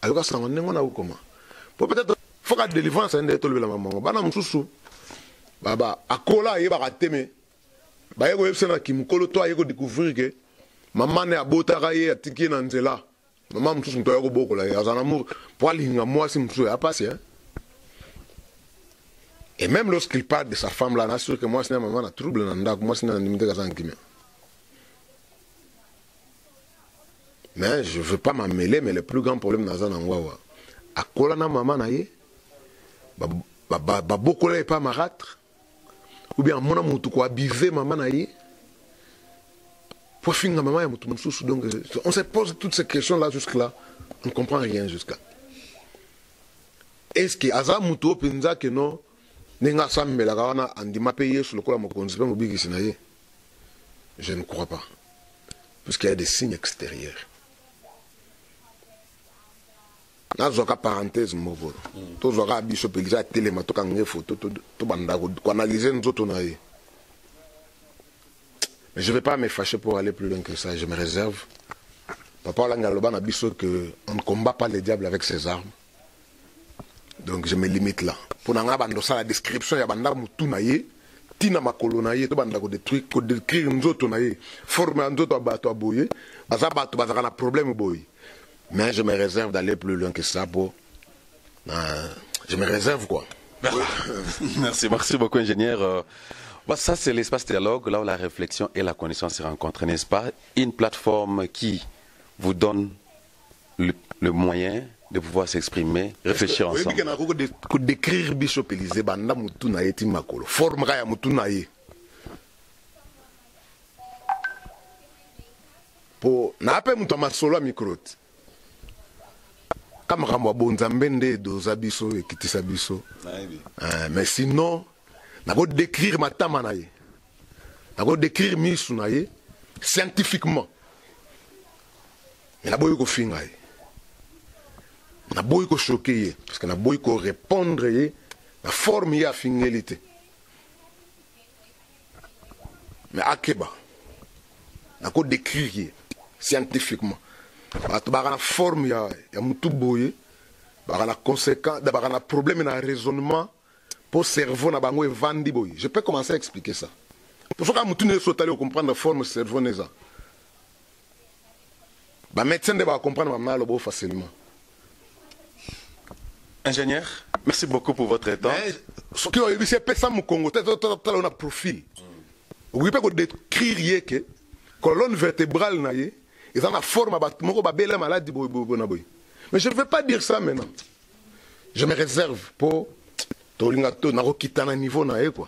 alors ça on est comment? Peut-être faut que la délivrance ait été levée la maman. Bana mususu, baba akola yeba kateme, ba yego yebsena kimukolo to yego découvrir que maman n'est abotaka ye atiki na nzela. Maman mususu to yego bokola ya za amour pour linga moi si mususu a passé hein. Et même lorsqu'il parle de sa femme là, n'a sûr que moi c'est un maman na trouble na ndak, moi c'est un limité ka sankime. Mais je ne veux pas m'en mêler, mais le plus grand problème dans un endroit, à quoi na maman naïe, beaucoup là pas marâtre, ou bien mon amour tout quoi bivé maman naïe, pour finir maman et mon sous donc on se pose toutes ces questions là jusque là, on ne comprend rien jusqu'à. Est-ce que Azam Moutou pensa que non, n'enga sambe la gana andima payé sur le coup la mokonzi mobile sinaye, je ne crois pas, parce qu'il y a des signes extérieurs. nazwaka parenthèse moko tozwaka biso pelisa telema tokanga photo to banda ko analyser nzoto na ye. Mais je vais pas me fâcher pour aller plus loin que ça, je me réserve. Papa Langa loba na biso que on ne combat pas le diable avec ses armes. Donc je me limite là. Pour nga bando ça la description ya banda mutu na ye, tina makolo na ye to banda ko détruire ko décrire nzoto na ye, forme nzoto abato aboye, baza bato baza na problème boy. Mais je me réserve d'aller plus loin que ça pour je me réserve quoi. Merci beaucoup ingénieur. Ça c'est l'espace dialogue, là où la réflexion et la connaissance se rencontrent, n'est-ce pas? Une plateforme qui vous donne le moyen de pouvoir s'exprimer, réfléchir ensemble. Oui, décrire Bishop Élysée, banda mutu na ye timakolo, forme ya mutu na ye. Po na ape mutu masolo micro. Kama kama bonzambe nde doza biso ekitisa biso. Mais sinon nako décrire matama na ye. Nako décrire misu na ye scientifiquement. Mais na boy ko finga ye. Na boy ko choquer ye parce que na boy ko répondre ye la forme ya finalité. Mais akeba nako décrire ye scientifiquement. Bato baka na forme ya mutu boye baka na conséquence baka na problème na raisonnement pour cerveau na bango evandi boye. Je peux commencer à expliquer ça. Pour ça que mutu ne sotali comprendre la forme cerveau neza. Ba médecin de va comprendre ma lo facilement. Ingénieur, merci beaucoup pour votre temps. Ce qui est c'est ça mon Congo, on a profil. Vous pouvez décrire que colonne vertébrale na ye, ils ont la forme à battre ba belle maladie boy. Mais je ne veux pas dire ça maintenant. Je me réserve pour tolingato na rokita na niveau na ye quoi.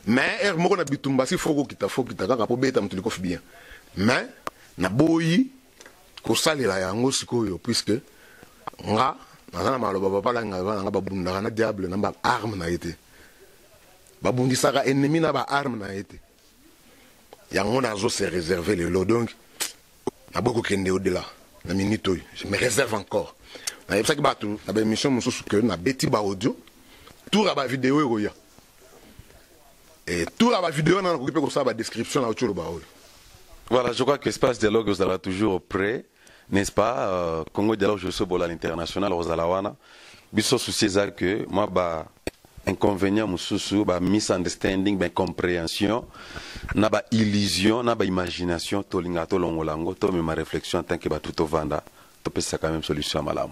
Mais moko na bitumba si faut kita kaka po beta mtuliko bien. Mais na boyi ko salela yango sikoyo puisque nga na maloba papa langa nga babunda na diable na ba arme na été. Babundi saka ennemi na ba arme na été. Yango na zo se réserver le lot donc na beaucoup kende au-delà na minute je me réserve encore. Na yebsa ki batu na ba émission mususu que na beti ba audio tout la vidéo eroya. Et tout la vidéo na ko pe ko sa ba description na autour ba. Voilà, je crois que l'espace dialogue vous sera toujours prêt, n'est-ce pas? Congo dialogue je suis à l'international aux Alawana. Biso souci ça que moi ba inconvénient mususu ba misunderstanding ba compréhension na ba illusion na ba imagination to linga to longolango to ma réflexion en tant que ba tout au vanda to peut ça quand même solution à malam.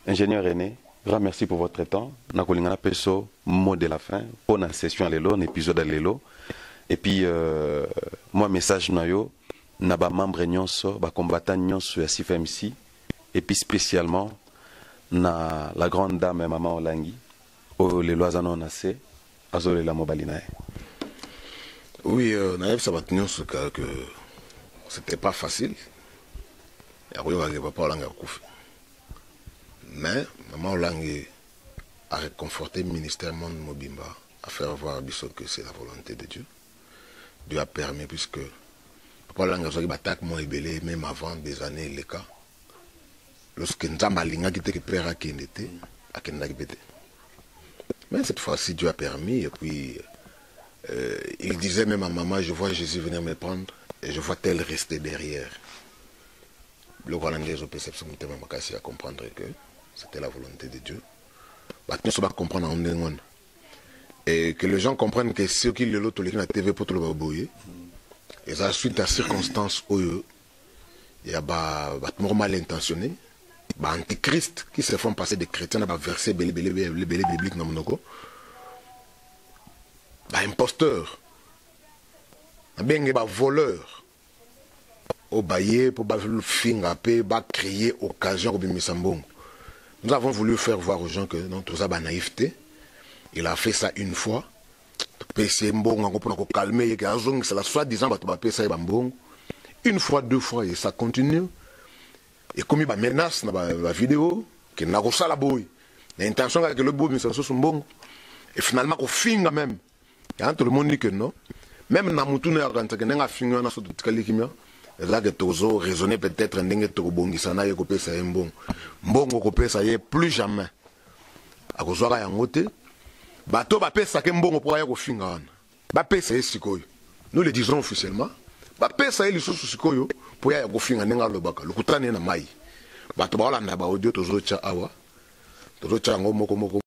Ingénieur René, grand merci pour votre temps. Na ko linga na peso mot de la fin pour la session lelo, épisode lelo. Et puis moi message nayo na ba membre nyonso ba combattant nyonso ya CFMC et puis spécialement na la grande dame maman Olangi au les lois anon assez azole la mobalina. Oui, naïf ça va tenir ce cas que c'était pas facile. Ya ko papa Olanga kufi. Mais maman Olangi a réconforté le ministère Monde Mobimba à faire voir biso que c'est la volonté de Dieu. Dieu a permis puisque Papa Langa soki batak mo ebele même avant des années les cas. Lorsque Nzamba linga qui était père à qui était à qui n'était. Mais cette fois-ci Dieu a permis et puis il disait même à maman je vois Jésus venir me prendre et je vois tel rester derrière. Le Hollandais au perception de ma casse à comprendre que c'était la volonté de Dieu. Maintenant ça va comprendre en dengon. Et que les gens comprennent que ceux qui le lot la TV pour tout le babouiller et ça suite à circonstances où il y a mal intentionné antichrist qui se font passer des chrétiens dans verset belé biblique dans monoko imposteur bengue voleur au bailler pour fingaper créer occasion au bimisambong. Nous avons voulu faire voir aux gens que non tout ça naïveté. Il a fait ça une fois. C'est calmer. C'est la soi-disant une fois, deux fois, et ça continue. Et comme il menace dans la vidéo, qu'il n'a pas ça la boue. L'intention avec le boue, c'est son bon. Et finalement, au fin même, tout le monde dit que non. Même dans mon tournée, quand on a fini, on a sauté de là que tozo raisonner peut-être ndenge tokobongisa na ye kopesa ye mbongo mbongo kopesa ye plus jamais akozwaka yango te bato bapesaka mbongo mpo aya kofinga wana bapesa ye sikoyo nous le disons officiellement bapesa ye lisusu sikoyo mpo ya kofinga ndenge alobaka lokutana ye na mai bato baolanda baaudio tozotya awa tozotya yango moko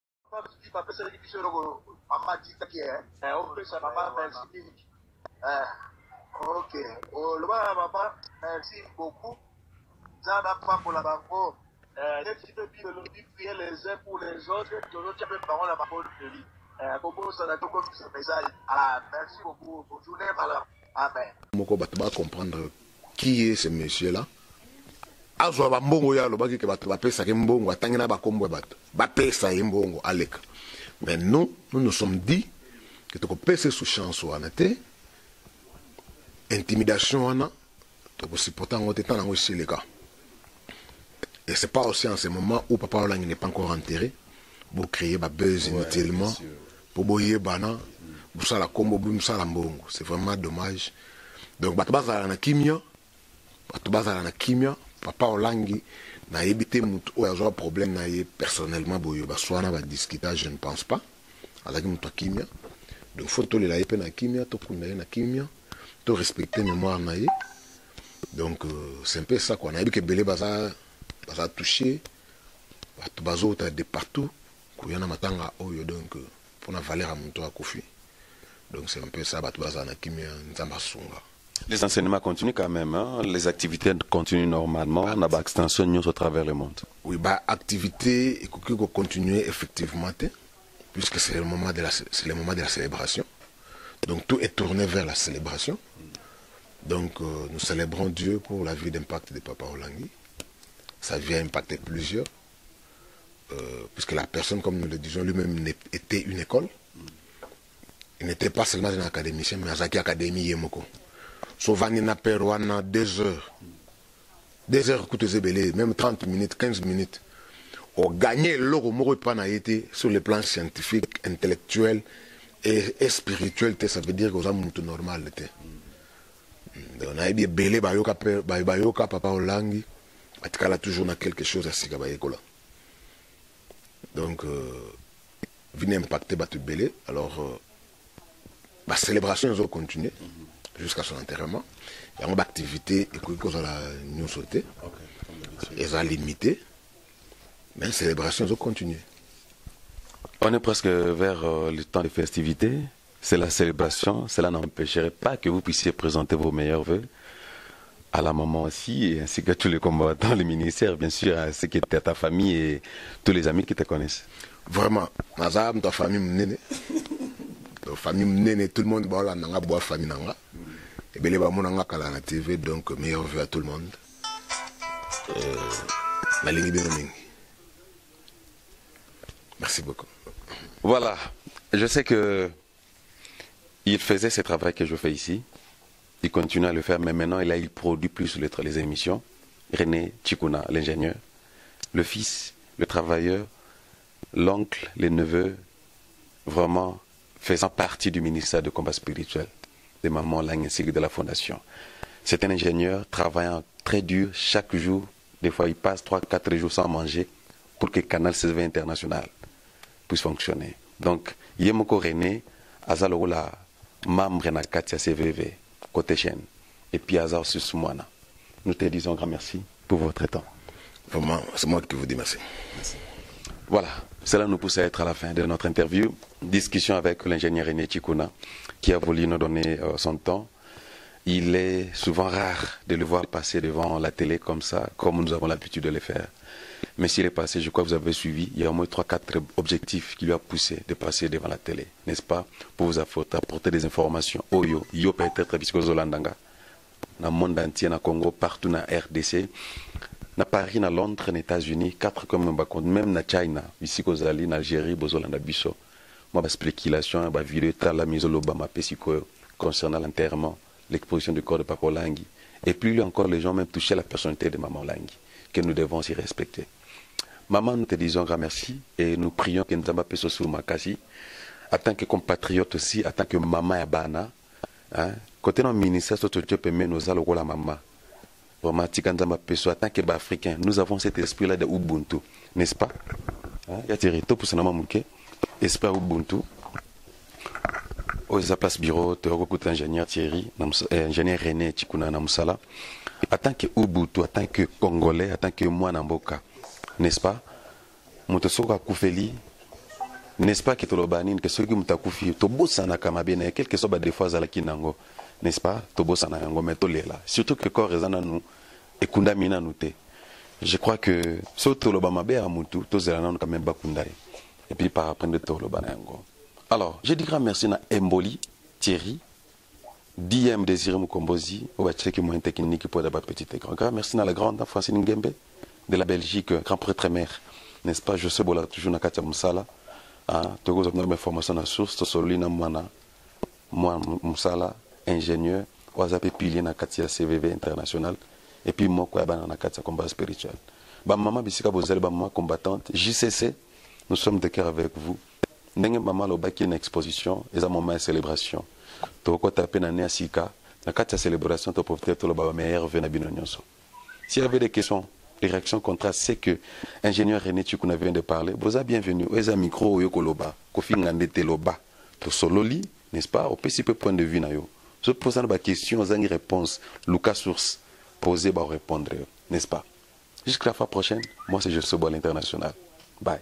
ok, le papa, merci beaucoup. Ça n'a pas pour la banque. Les petits de prier les uns pour les autres, que l'autre a parole à ma bonne de lui. Comment ça n'a pas comme ce message. Ah, merci beaucoup. Bonne journée, madame. Amen. Moko bato ba comprendre qui est ce monsieur-là. Azwa ba mbongo ya lobaki ke bato bapesa ke mbongo atangina ba kombo bato. Bapesa ye mbongo aleka. Mais nous nous sommes dit que tu peux passer sous chance ou anaté. Intimidation wana to supporter ngote tant aussi les gars. Et c'est pas aussi en ce moment où papa Olangi n'est pas encore enterré pour créer ba buzz inutilement pour boyer bana pour ça la combo pour ça la mbongo. C'est vraiment dommage. Donc bato bazala na kimia papa Olangi na évité mutu o yazo problème na ye personnellement boyo ba swana ba discuter je ne pense pas alaki mutu kimia. Donc faut to le la yepe na kimia to kunda na kimia. Respecter mémoire naïe. Donc c'est un peu ça quoi. On a vu que Belé baza touché bazo de partout kuyana matanga oyo donc pour la valeur à mon toit kofi. Donc c'est un peu ça baza na kimia nzamba sunga. Les enseignements continuent quand même, hein? Les activités continuent normalement, on a extension au travers le monde. Oui, bah activité et continuer effectivement puisque c'est le moment de la célébration. Donc tout est tourné vers la célébration. Donc nous célébrons Dieu pour la vie d'impact de Papa Olangi. Ça vient impacter plusieurs. Puisque la personne, comme nous le disons, lui-même était une école. Il n'était pas seulement un académicien, mais un académie Yemoko. Souvent, il n'a pas 2 heures. 2 heures, même 30 minutes, 15 minutes. On gagnait l'euro sur le plan scientifique, intellectuel et spirituel. Ça veut dire que c'est un normal. On a dit belé bayoka papa Olangi atikala toujours na quelque chose à sika bayekola. Donc vient impacter batu belé alors la célébration ont continué jusqu'à son enterrement. Il y a une activité et que la nous sauté. Elles ont limité mais la célébration ont continué. On est presque vers le temps des festivités. C'est la célébration, cela n'empêcherait pas que vous puissiez présenter vos meilleurs vœux à la maman aussi, et ainsi que tous les combattants, les ministères, bien sûr, à ceux qui étaient à ta famille et tous les amis qui te connaissent. Vraiment, Nazam, ta famille m'nene, ta famille m'nene, tout le monde va là, nanga bois famille nanga, et bien les bamons nanga kala na TV, donc meilleurs vœux à tout le monde. Merci beaucoup. Voilà, je sais que il faisait ce travail que je fais ici. Il continue à le faire, mais maintenant, il produit plus les émissions. René Chikuna, l'ingénieur, le fils, le travailleur, l'oncle, les neveux, vraiment faisant partie du ministère de combat spirituel de Maman Lang ainsi que de la fondation. C'est un ingénieur travaillant très dur chaque jour. Des fois, il passe 3-4 jours sans manger pour que Canal CV International puisse fonctionner. Donc, Yemoko René, Azalola, membre na Katia CVV, côté chaîne, et puis Azar Susumwana. Nous te disons grand merci pour votre temps. Vraiment, c'est moi qui vous dis merci. Merci. Voilà, cela nous pousse à être à la fin de notre interview. Discussion avec l'ingénieur René Chikuna, qui a voulu nous donner son temps. Il est souvent rare de le voir passer devant la télé comme ça, comme nous avons l'habitude de le faire. Mais s'il est passé, je crois que vous avez suivi, il y a au moins 3-4 objectifs qui lui a poussé de passer devant la télé, n'est-ce pas? Pour vous apporter des informations. Oyo, yo peut-être, puisque Zolandanga, dans le monde entier, dans le Congo, partout dans la RDC, dans Paris, dans Londres, dans les États-Unis, 4 comme même dans China, ici, en Algérie, Bozolanda Bisso. Moi, ma spéculation, ma vidéo, la mise au Lobama, concernant l'enterrement, l'exposition du corps de Papa Olangi. Et plus encore, les gens même touchaient la personnalité de Maman Olangi, que nous devons aussi respecter. Maman, nous te disons grand merci et nous prions que nous avons pu se Makasi, en tant que compatriote aussi, en tant que maman et bana, côté dans le ministère, tu peux mettre nos allocs la maman. vraiment Tikanzamba Peso, en tant que Africain, nous avons cet esprit-là de Ubuntu, n'est-ce pas? Il y a territoire pour ce nom, esprit Ubuntu. Aux place bureau, tu as ingénieur Thierry, ingénieur René Chikuna Namsala. En tant que Ubuntu, en tant que Congolais, en tant que moi Namboka, n'est-ce pas? Motosoka Koufeli, n'est-ce pas que tu l'obani, que ceux qui m'ont koufi, tu bosses en akamabene, quel que soit des fois à la kinango, n'est-ce pas? Tu bosses en akango, mais tu l'es là. Surtout que quand raison à nous, et kunda mina nous te. Je crois que ce que tu l'obamabe à Moutou, tu es là quand même bakundai. Et puis par après, tu l'obanayango. Alors, je dis grand merci à Mboli, Thierry, DM Désiré Mukombozi, au qui moyen technique pour la petite et grand. Merci à la grande Francine Ngembe de la Belgique, grand prêtre mère, n'est-ce pas? Je sais que toujours na Katia Moussala, tu as mes formations à source, tu as moi Moussala, ingénieur, tu as pilier na Katia CVV international, et puis moi, je suis na Katia combat spirituel. Maman Bissika Bozelle, maman combattante, JCC, nous sommes de cœur avec vous. Ndenge maman lobaki une exposition, et un moment de célébration. Tu as tapé na Néasika, na Katia célébration, tu as profité de la meilleure venue à Binonyonso. S'il y avait des questions, des réactions contraires, c'est que ingénieur René Chikuna vient de parler. Vous êtes bienvenue. Vous avez un micro au Yokoloba, Kofi Ngandete Loba, pour Sololi, n'est-ce pas? Au principe point de vue, je pose une question, vous avez une réponse. Lucas Source, posez, répondre, n'est-ce pas? Jusqu'à la fois prochaine, moi c'est José Bois l'International. Bye.